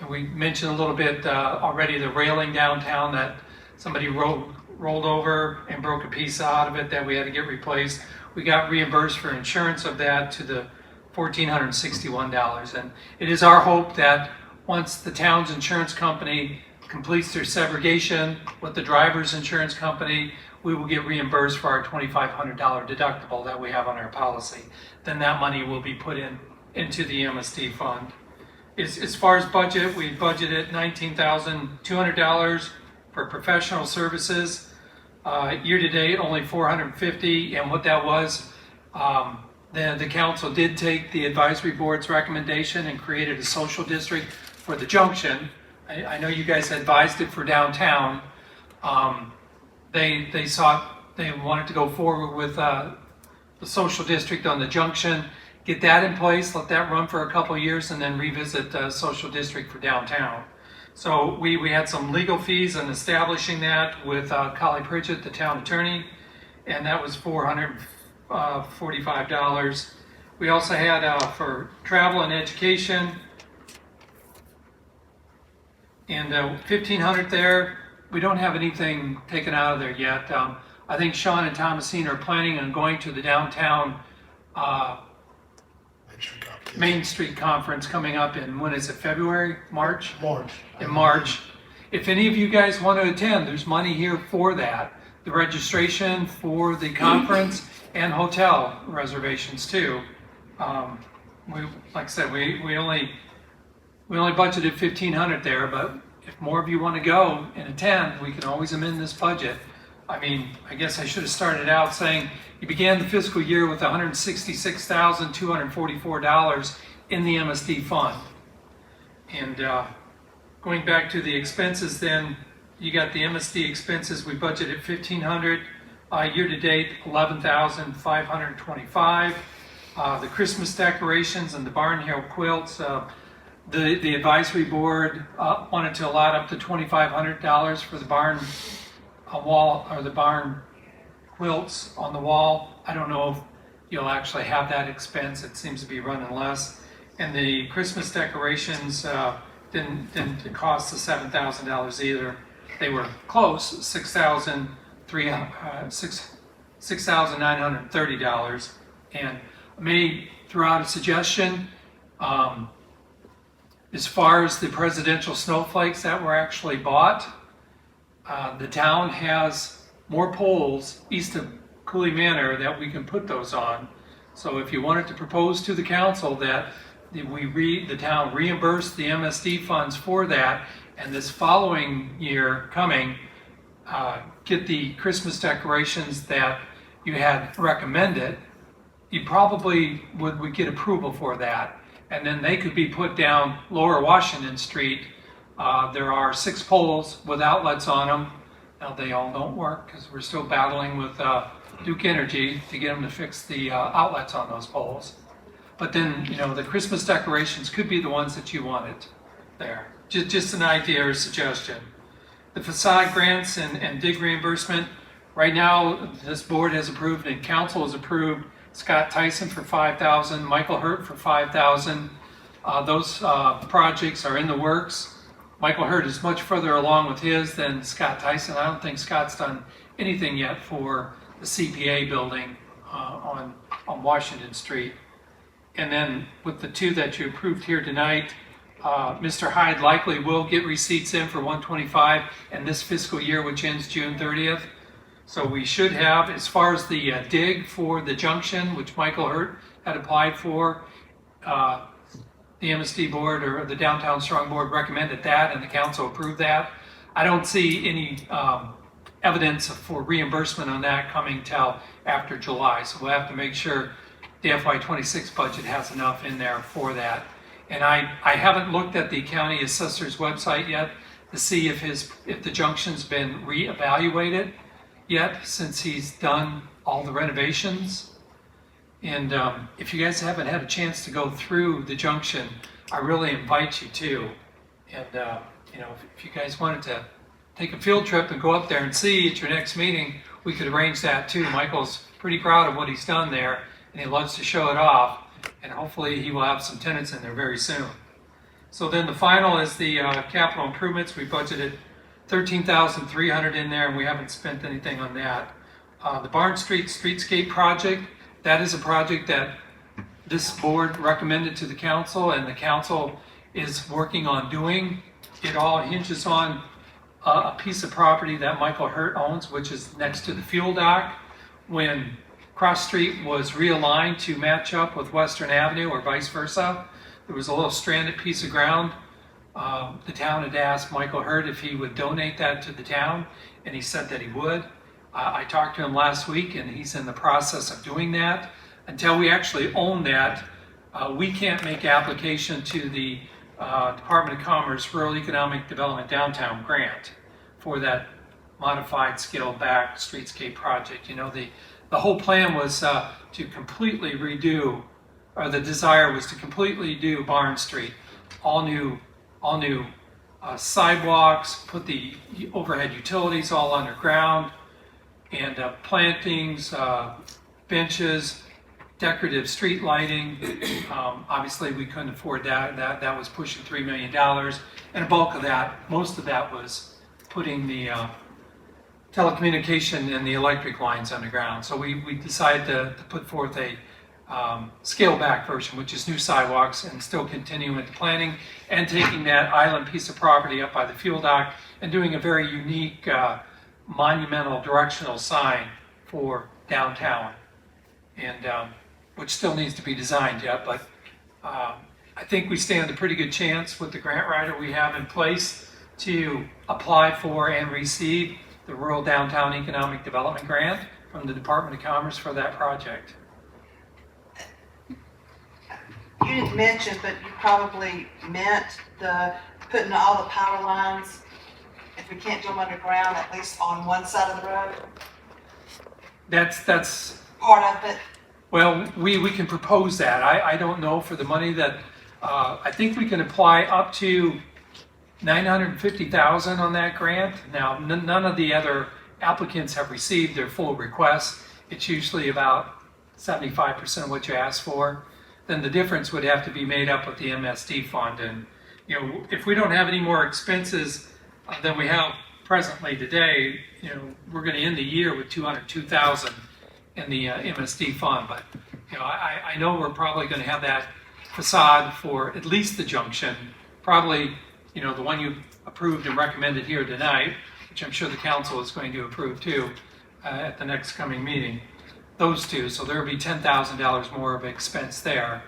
We mentioned a little bit already the railing downtown that somebody rolled over and broke a piece out of it that we had to get replaced. We got reimbursed for insurance of that to the $1,461. And it is our hope that once the town's insurance company completes their segregation with the driver's insurance company, we will get reimbursed for our $2,500 deductible that we have on our policy. Then that money will be put into the MSD fund. As far as budget, we budgeted $19,200 for professional services. Year to date, only $450, and what that was, the council did take the advisory board's recommendation and created a social district for the junction. I know you guys advised it for downtown. They wanted to go forward with the social district on the junction, get that in place, let that run for a couple of years, and then revisit the social district for downtown. So we had some legal fees in establishing that with Collie Pritchett, the town attorney, and that was $445. We also had for travel and education, and $1,500 there. We don't have anything taken out of there yet. I think Sean and Thomasine are planning on going to the downtown Main Street Conference coming up in, when is it, February, March? In March. If any of you guys want to attend, there's money here for that. The registration for the conference and hotel reservations too. Like I said, we only budgeted $1,500 there, but if more of you want to go and attend, we can always amend this budget. I mean, I guess I should have started out saying you began the fiscal year with $166,244 in the MSD fund. And going back to the expenses then, you got the MSD expenses, we budgeted $1,500. Year to date, $11,525. The Christmas decorations and the Barn Hill quilts, the advisory board wanted to allot up to $2,500 for the barn wall, or the barn quilts on the wall. I don't know if you'll actually have that expense. It seems to be running less. And the Christmas decorations, didn't cost the $7,000 either. They were close, $6,930. And I may throw out a suggestion. As far as the presidential snowflakes that were actually bought, the town has more poles east of Cooley Manor that we can put those on. So if you wanted to propose to the council that the town reimburse the MSD funds for that, and this following year coming, get the Christmas decorations that you had recommended, you probably would get approval for that. And then they could be put down Lower Washington Street. There are 6 poles with outlets on them. Now they all don't work because we're still battling with Duke Energy to get them to fix the outlets on those poles. But then, the Christmas decorations could be the ones that you wanted there. Just an idea or suggestion. The facade grants and dig reimbursement, right now this board has approved and council has approved Scott Tyson for $5,000, Michael Hurt for $5,000. Those projects are in the works. Michael Hurt is much further along with his than Scott Tyson. I don't think Scott's done anything yet for the CPA building on Washington Street. And then with the 2 that you approved here tonight, Mr. Hyde likely will get receipts in for 125 and this fiscal year, which ends June 30th. So we should have, as far as the dig for the junction, which Michael Hurt had applied for, the MSD board or the Downtown Strong Board recommended that and the council approved that. I don't see any evidence for reimbursement on that coming till after July. So we'll have to make sure the FY26 budget has enough in there for that. And I haven't looked at the county assessor's website yet to see if the junction's been reevaluated yet since he's done all the renovations. And if you guys haven't had a chance to go through the junction, I really invite you to. And if you guys wanted to take a field trip and go up there and see at your next meeting, we could arrange that too. Michael's pretty proud of what he's done there, and he loves to show it off. And hopefully he will have some tenants in there very soon. So then the final is the capital improvements. We budgeted $13,300 in there, and we haven't spent anything on that. The Barn Street Streetscape project, that is a project that this board recommended to the council, and the council is working on doing. It all hinges on a piece of property that Michael Hurt owns, which is next to the fuel dock. When Cross Street was realigned to match up with Western Avenue or vice versa, there was a little stranded piece of ground. The town had asked Michael Hurt if he would donate that to the town, and he said that he would. I talked to him last week, and he's in the process of doing that. Until we actually own that, we can't make application to the Department of Commerce Rural Economic Development Downtown Grant for that modified scaled-back streetscape project. The whole plan was to completely redo, or the desire was to completely do Barn Street, all new sidewalks, put the overhead utilities all underground, and plantings, benches, decorative street lighting. Obviously, we couldn't afford that. That was pushing $3 million, and a bulk of that, most of that was putting the telecommunication and the electric lines underground. So we decided to put forth a scale-back version, which is new sidewalks, and still continuing with the planning and taking that island piece of property up by the fuel dock and doing a very unique monumental directional sign for downtown, and which still needs to be designed yet, but I think we stand a pretty good chance with the grant writer we have in place to apply for and receive the Rural Downtown Economic Development Grant from the Department of Commerce for that project. You didn't mention, but you probably meant putting all the power lines, if we can't do them underground, at least on one side of the road. That's Part of it. well, we can propose that. I don't know for the money that I think we can apply up to $950,000 on that grant. Now, none of the other applicants have received their full request. It's usually about 75% of what you ask for. Then the difference would have to be made up with the MSD fund, and if we don't have any more expenses than we have presently today, we're going to end the year with 202,000 in the MSD fund. But I know we're probably going to have that facade for at least the junction, probably the one you approved and recommended here tonight, which I'm sure the council is going to approve too at the next coming meeting. Those two, so there will be $10,000 more of expense there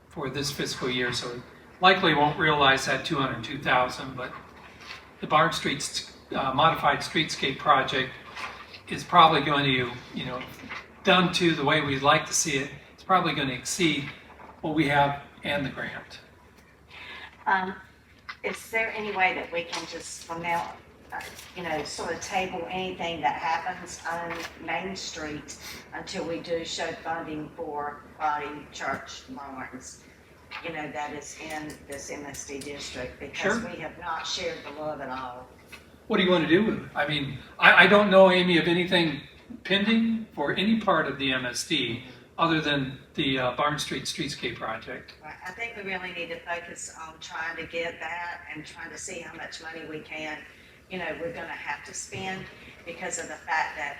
for this fiscal year. So likely won't realize that 202,000, but the Barn Street modified streetscape project is probably going to, done to the way we'd like to see it, it's probably going to exceed what we have and the grant. Is there any way that we can just from now, sort of table anything that happens on Main Street until we do show funding for body church barns, that is in this MSD district, because Sure. we have not shared the love at all. What do you want to do with it? I mean, I don't know, Amy, of anything pending for any part of the MSD other than the Barn Street Streetscape project. Right. I think we really need to focus on trying to get that and trying to see how much money we can, we're gonna have to spend because of the fact that,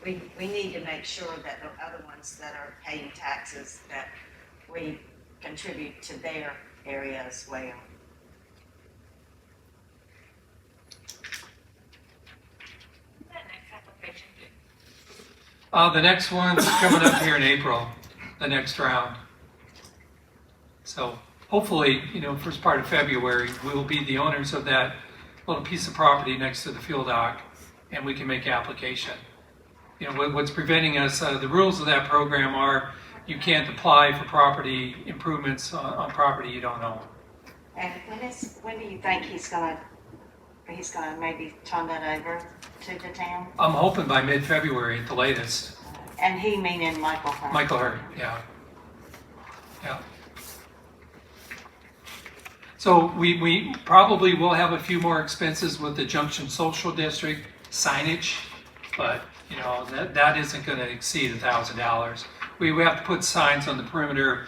we need to make sure that the other ones that are paying taxes, that we contribute to their area as well. That next application due? The next one's coming up here in April, the next round. So hopefully, first part of February, we'll be the owners of that little piece of property next to the fuel dock, and we can make application. What's preventing us, the rules of that program are you can't apply for property improvements on property you don't own. And when do you think he's gonna maybe turn that over to the town? I'm hoping by mid-February at the latest. And he meaning Michael Hurd? Michael Hurd, yeah. Yeah. So we probably will have a few more expenses with the Junction Social District signage, but that isn't going to exceed $1,000. We have to put signs on the perimeter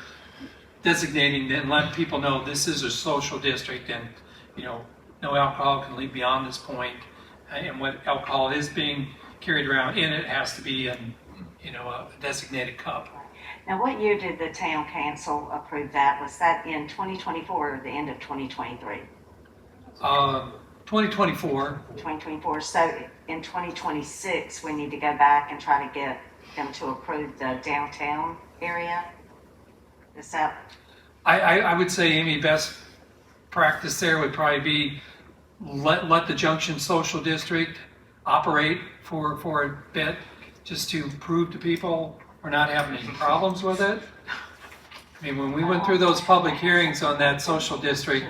designating and letting people know this is a social district, and no alcohol can leave beyond this point, and what alcohol is being carried around in it has to be in a designated cup. Now, what year did the town council approve that? Was that in 2024 or the end of 2023? 2024. 2024. So in 2026, we need to go back and try to get them to approve the downtown area? Is that? I would say, Amy, best practice there would probably be let the Junction Social District operate for a bit, just to prove to people we're not having any problems with it. I mean, when we went through those public hearings on that social district,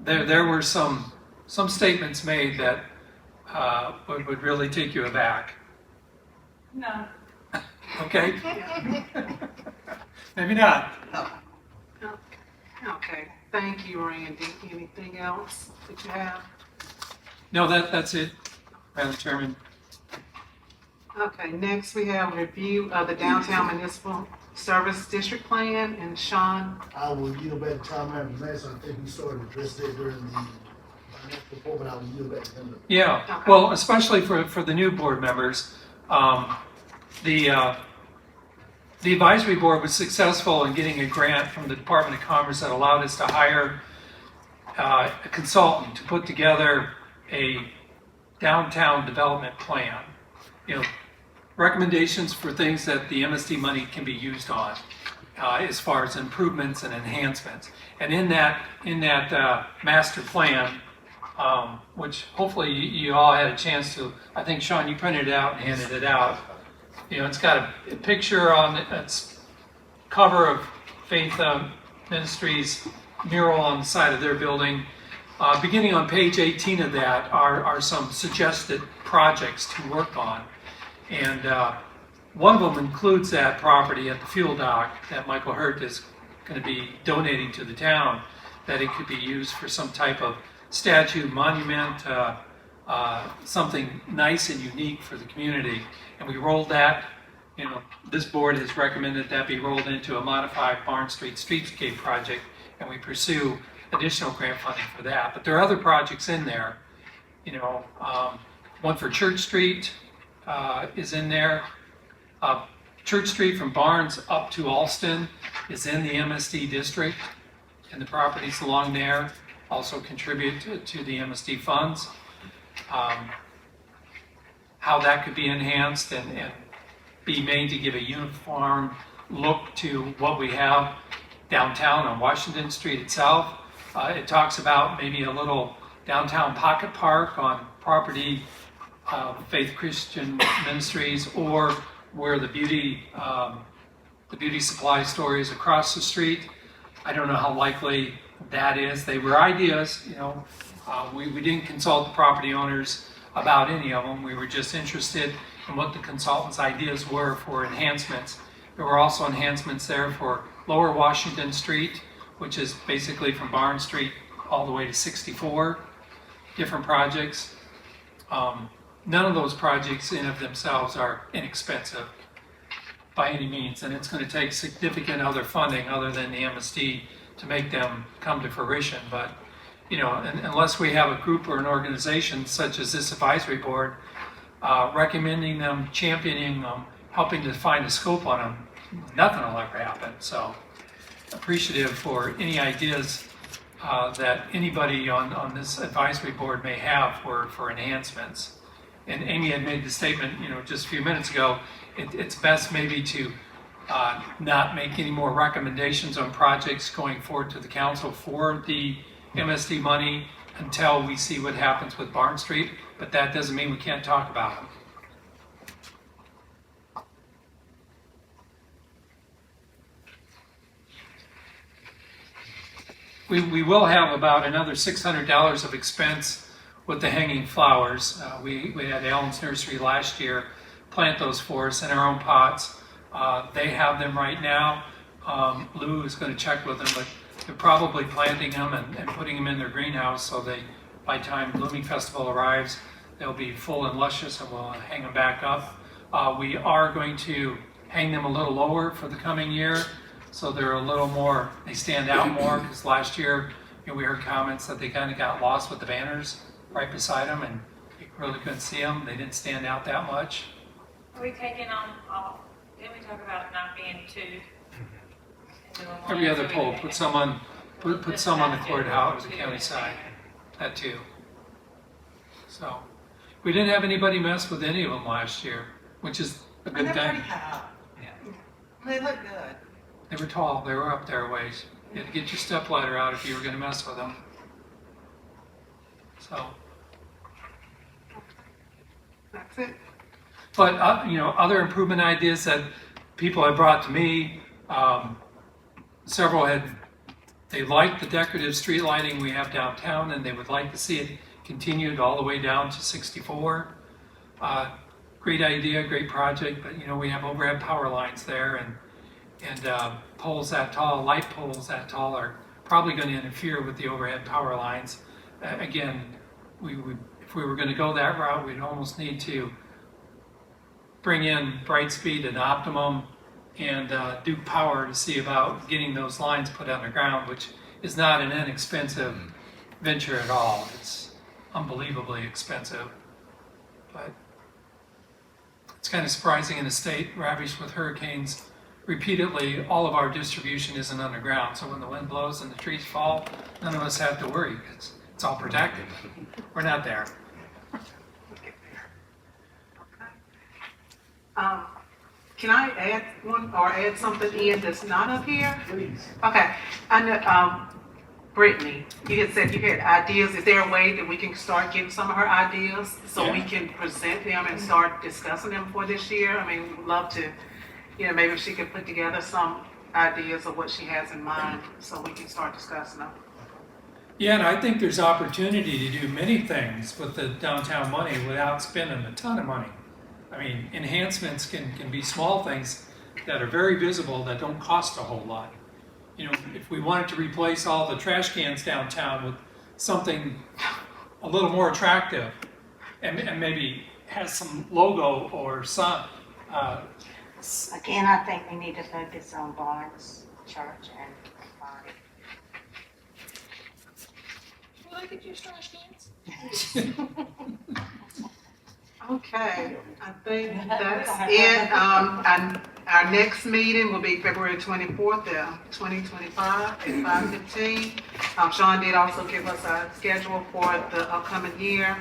there were some statements made that would really take you aback. No. Okay? Maybe not. Okay, thank you, Randy. Anything else that you have? No, that's it, Madam Chairman. Okay, next we have a review of the Downtown Municipal Service District Plan, and Sean. I will yield back to Tom Adams. Last, I think we started addressing it during the financial report, but I will yield back to him. Yeah, Okay. well, especially for the new board members, the advisory board was successful in getting a grant from the Department of Commerce that allowed us to hire a consultant to put together a downtown development plan. Recommendations for things that the MSD money can be used on, as far as improvements and enhancements. And in that master plan, which hopefully you all had a chance to, I think, Sean, you printed it out and handed it out. It's got a picture on its cover of Faith Ministries mural on the side of their building. Beginning on page 18 of that are some suggested projects to work on. And one of them includes that property at the fuel dock that Michael Hurt is going to be donating to the town, that it could be used for some type of statue, monument, something nice and unique for the community. And we rolled that, this board has recommended that be rolled into a modified Barn Street streetscape project, and we pursue additional grant funding for that. But there are other projects in there, you know, one for Church Street is in there. Church Street from Barnes up to Alston is in the MSD district, and the properties along there also contribute to the MSD funds. How that could be enhanced and be made to give a uniform look to what we have downtown on Washington Street itself. It talks about maybe a little downtown pocket park on property of Faith Christian Ministries, or where the beauty supply store is across the street. I don't know how likely that is. They were ideas, you know. We didn't consult the property owners about any of them. We were just interested in what the consultants' ideas were for enhancements. There were also enhancements there for Lower Washington Street, which is basically from Barnes Street all the way to 64, different projects. None of those projects in of themselves are inexpensive by any means, and it's going to take significant other funding other than the MSD to make them come to fruition. But, you know, unless we have a group or an organization such as this advisory board recommending them, championing them, helping to find a scope on them, nothing will ever happen. So appreciative for any ideas that anybody on this advisory board may have for enhancements. And Amy had made the statement, you know, just a few minutes ago, it's best maybe to not make any more recommendations on projects going forward to the council for the MSD money until we see what happens with Barnes Street, but that doesn't mean we can't talk about them. We will have about another $600 of expense with the hanging flowers. We had Allen's Nursery last year plant those for us in our own pots. They have them right now. Lou is going to check with them, but they're probably planting them and putting them in their greenhouse so they, by the time Blooming Festival arrives, they'll be full and luscious, and we'll hang them back up. We are going to hang them a little lower for the coming year, so they're a little more, they stand out more, because last year, you know, we heard comments that they kind of got lost with the banners right beside them, and you really couldn't see them. They didn't stand out that much. Are we taking on all, didn't we talk about not being two? Every other pole, put some on the courthouse, the county side, that too. So, we didn't have anybody mess with any of them last year, which is a good And they're thing. pretty high. Yeah. They look good. They were tall, they were up there a ways. You had to get your step ladder out if you were gonna mess with them. So, That's it. but, you know, other improvement ideas that people had brought to me, several they liked the decorative street lighting we have downtown, and they would like to see it continued all the way down to 64. Great idea, great project, but you know, we have overhead power lines there, and poles that tall, light poles that tall are probably going to interfere with the overhead power lines. Again, if we were going to go that route, we'd almost need to bring in Brightspeed and Optimum and Duke Power to see about getting those lines put on the ground, which is not an inexpensive venture at all. It's unbelievably expensive, but it's kind of surprising in a state ravished with hurricanes. Repeatedly, all of our distribution isn't underground, so when the wind blows and the trees fall, none of us have to worry. It's all protected. We're not there. Can I add one or add something in that's not up here? Please. Okay, I know, Brittany, you had said you had ideas. Is there a way that we can start getting some of her ideas so we can present them and start discussing them for this year? I mean, we'd love to, you know, maybe if she could put together some ideas of what she has in mind so we can start discussing them. Yeah, and I think there's opportunity to do many things with the downtown money without spending a ton of money. I mean, enhancements can be small things that are very visible that don't cost a whole lot. You know, if we wanted to replace all the trash cans downtown with something a little more attractive and maybe has some logo or some. Again, I think we need to focus on Barnes Church and body. Can I get you trash cans? Okay, I think that's it. And our next meeting will be February 24th, 2025 at 5:15. Sean did also give us our schedule for the upcoming year.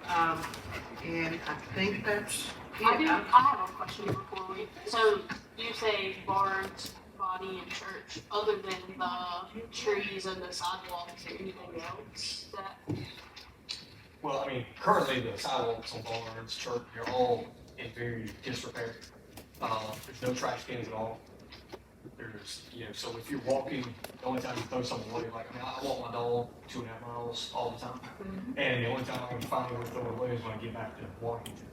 And I think that's I it. have a question before we, so you say barns, body, and church, other than the trees and the sidewalks, is there anything else that? Well, I mean, currently the sidewalks on Barnes, Church, they're all in very disrepair. There's no trash cans at all. There's, so if you're walking, the only time you throw something away, like, I mean, I walk my dog 2.5 miles all the time. And the only time I can find where to throw it away is when I get back to Washington.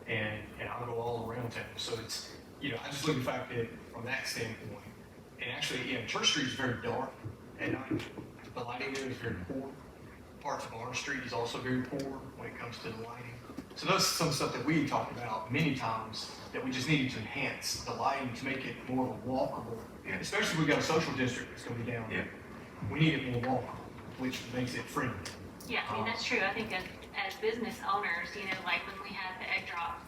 And I go all around town. So it's, I just look at the fact that from that standpoint, and actually, Church Street is very dark at night. The lighting there is very poor. Parts of Orange Street is also very poor when it comes to the lighting. So that's some stuff that we talked about many times, that we just needed to enhance the lighting to make it more of a walkable. Especially if we got a social district that's gonna be down there. We need it more walkable, which makes it friendly. Yeah, I mean, that's true. I think as business owners, like when we had the egg drop,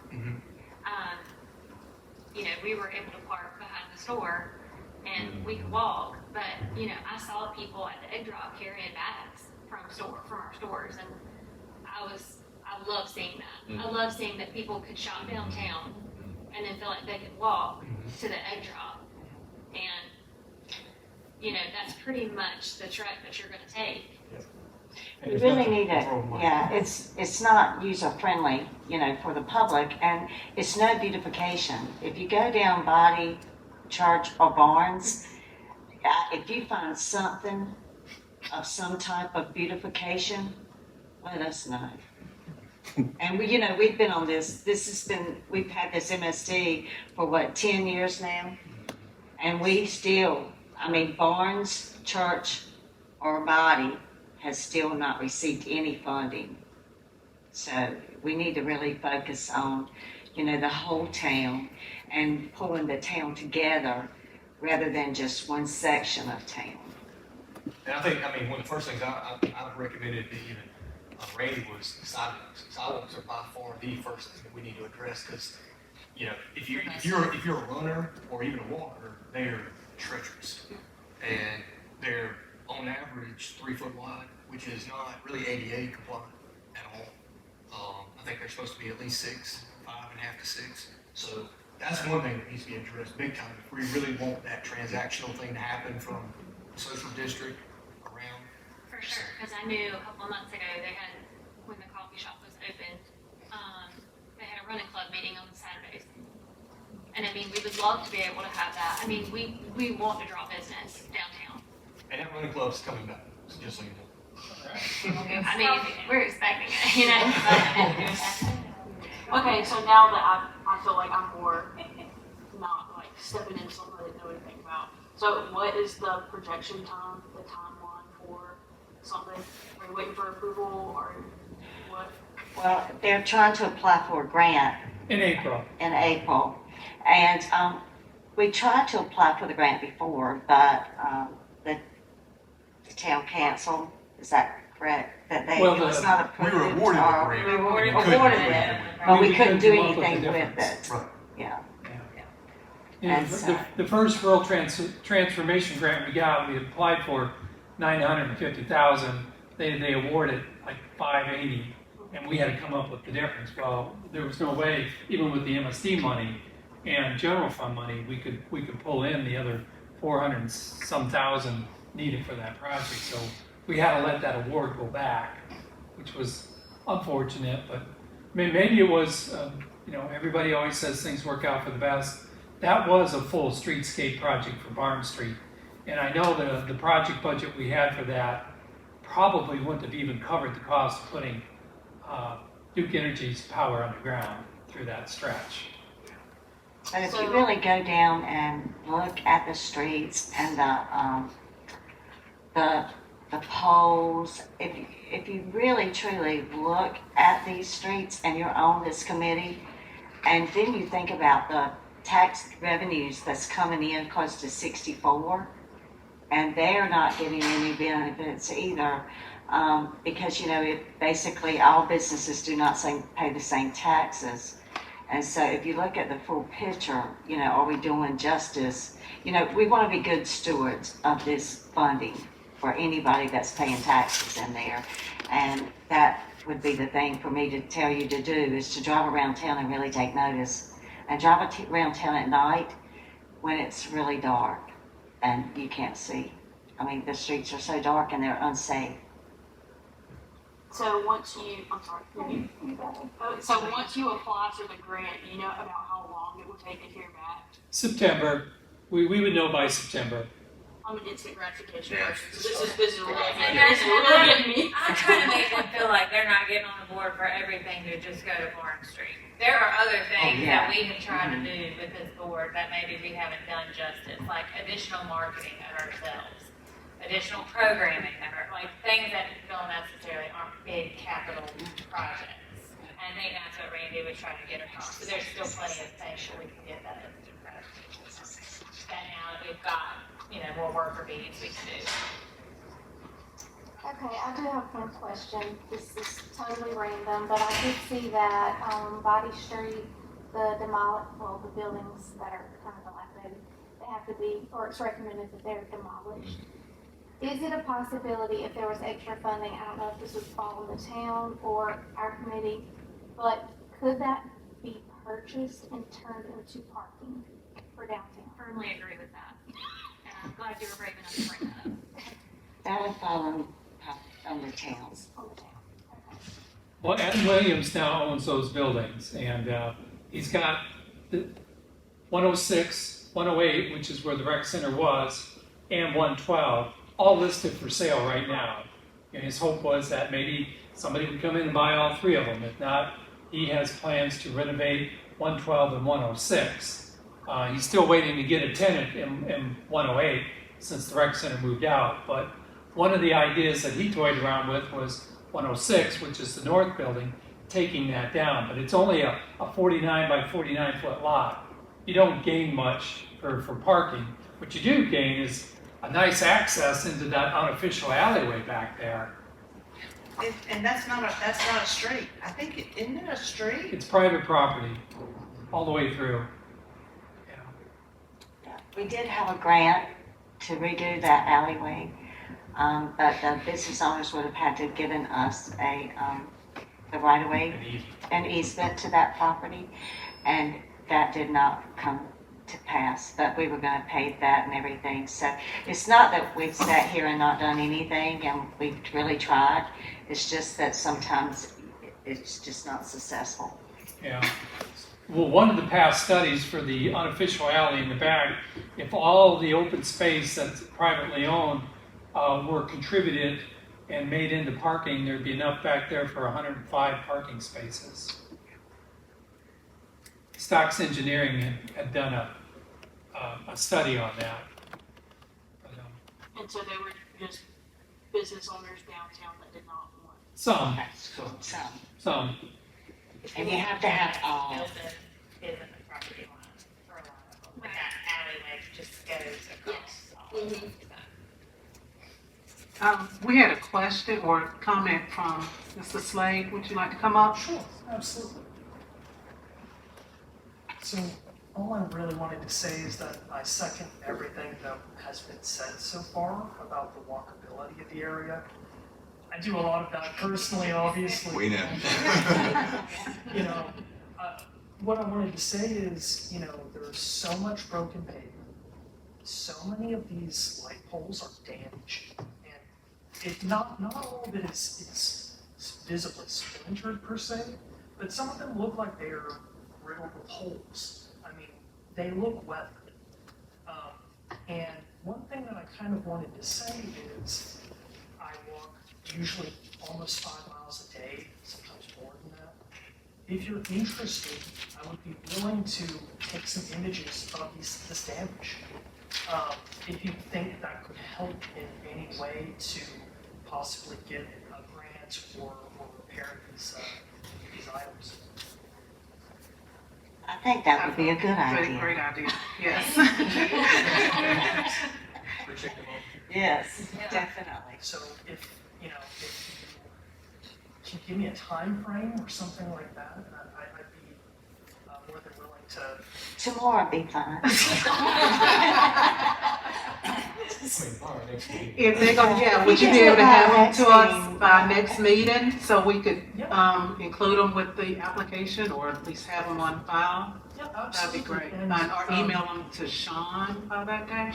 we were able to park behind the store and we could walk, but, I saw people at the egg drop carrying bags from our stores, and I love seeing that. I love seeing that people could shop downtown and then feel like they could walk to the egg drop. And, that's pretty much the trek that you're gonna take. We really need it, it's not user-friendly, for the public, and it's no beautification. If you go down Body, Church, or Barnes, if you find something of some type of beautification, let us know. And we've been on we've had this MSD for 10 years now? And we still, Barnes, Church, or Body has still not received any funding. So we need to really focus on, the whole town and pulling the town together rather than just one section of town. And I think, one of the first things I've recommended to even Randy was sidewalks. Sidewalks are by far the first thing that we need to address, because, if you're a runner or even a walker, they're treacherous. And they're on average 3 foot wide, which is not really ADA compliant at all. I think they're supposed to be at least 6, 5.5 to 6. So that's one thing that needs to be addressed big time if we really want that transactional thing to happen from the social district around. For sure, because I knew a couple of months ago when the coffee shop was open, they had a running club meeting on Saturdays. And we would love to be able to have that. We want to draw business downtown. And that running club's coming back, just so you know. We're expecting it, Okay, so now that I feel like I'm more not like stepping into something I didn't know anything about. So what is the projection time, the timeline for something? Are you waiting for approval or what? Well, they're trying to apply for a grant In April. And we tried to apply for the grant before, but the town council, is that correct? That it was not approved? We were awarded the grant. We were We couldn't awarded do it, anything but we We couldn't do couldn't come up with anything the with difference. it. Right. Yeah. Yeah, the first rural transformation grant we got, we applied for $950,000. They awarded like $580, and we had to come up with the difference. Well, there was no way, even with the MSD money and general fund money, we could pull in the other 400 and some thousand needed for that project. So we had to let that award go back, which was unfortunate. But maybe it was, everybody always says things work out for the best. That was a full streetscape project for Barn Street. And I know the project budget we had for that probably wouldn't have even covered the cost of putting Duke Energy's power underground through that stretch. But if you really go down and look at the streets and the poles, if you really truly look at these streets and you're on this committee, and then you think about the tax revenues that's coming in close to 64, and they're not getting any benefits either. Because, basically all businesses do not pay the same taxes. And so if you look at the full picture, are we doing justice? We want to be good stewards of this funding for anybody that's paying taxes in there. And that would be the thing for me to tell you to do, is to drive around town and really take notice. And drive around town at night when it's really dark and you can't see. I mean, the streets are so dark and they're unsafe. So once you, I'm sorry. So once you apply for the grant, do you know about how long it will take to hear back? September, we would know by September. I'm an instant gratification Yeah. person, so this is really And getting me. I'm trying to make them feel like they're not getting on the board for everything to just go to Warren Street. There are other things yeah. that we have tried to do with this board that maybe we haven't done justice, like additional marketing of ourselves, additional programming of like things that feel necessarily aren't big capital projects. And I think that's what Randy was trying to get across. So there's still plenty of things that we can get that instant gratification. That now that we've got, more worker bees we can do. Okay, I do have one question. This is totally random, but I did see that on Body Street, the buildings that are kind of dilapidated, they have to be, or it's recommended that they're demolished. Is it a possibility if there was extra funding, I don't know if this would fall on the town or our committee, but could that be purchased and turned into parking for downtown? Firmly agree with that. And I'm glad you were brave enough to bring that up. That would fall on the towns. On the town. Okay. Well, Adam Williams now owns those buildings, and he's got the 106, 108, which is where the rec center was, and 112, all listed for sale right now. And his hope was that maybe somebody would come in and buy all three of them. If not, he has plans to renovate 112 and 106. He's still waiting to get a tenant in 108 since the rec center moved out, but one of the ideas that he toyed around with was 106, which is the north building, taking that down. But it's only a 49 by 49 foot lot. You don't gain much for parking. What you do gain is a nice access into that unofficial alleyway back there. And that's not a street. I think, isn't it a street? It's private property all the way through. We did have a grant to redo that alleyway, but the business owners would have had to given us the right of way, an easement to that property, and that did not come to pass, but we were gonna pay that and everything. So it's not that we've sat here and not done anything and we've really tried. It's just that sometimes it's just not successful. Yeah. Well, one of the past studies for the unofficial alley in the back, if all the open space that's privately owned were contributed and made into parking, there'd be enough back there for 105 parking spaces. Stocks Engineering had done a study on that. But, And so they were just business owners downtown that did not want. some. So, and you have to have all. Isn't the property line for a lot of them. But that alleyway just goes across all of them. We had a question or comment from Mr. Slade. Would you like to come up? Sure, absolutely. So all I really wanted to say is that I second everything that has been said so far about the walkability of the area. I do a lot of that personally, obviously. We know. You know, what I wanted to say is, there's so much broken pavement. So many of these light poles are damaged. And not all of it is visibly splintered per se, but some of them look like they are riddled with holes. I mean, they look weathered. And one thing that I kind of wanted to say is, I walk usually almost 5 miles a day, sometimes more than that. If you're interested, I would be willing to take some images of this damage. If you think that could help in any way to possibly get a grant or repair these items. I think that would be a good idea. Great idea, yes. Yes, definitely. So if, you know, if you can give me a time frame or something like that, I'd be more than willing to. Tomorrow be fine. If they're gonna, yeah, would you be able to have them to us by next meeting, so we could, include them with the application, or at least have them on file? Yeah, That'd be absolutely. great. And, Or email them to Sean by that day?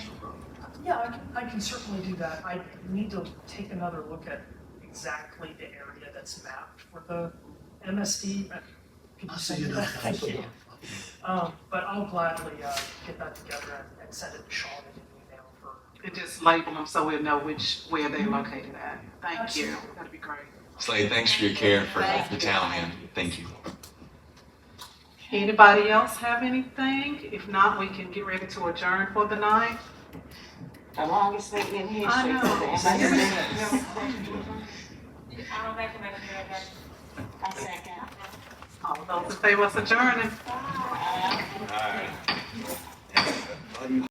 Yeah, I can certainly do that. I need to take another look at exactly the area that's mapped for the MSD. Could you send me that? Thank you. But I'll gladly get that together and send it to Sean in an email for. And just label them so we'll know where they're located at. Thank you. Absolutely. That'd be great. Slade, thanks for your care for the town, man. Thank you. Anybody else have anything? If not, we can get ready to adjourn for the night. The longest meeting in history. I know. for the MSD. I'll make a motion to adjourn. I second. All those in favor of adjourning? Bye. All right.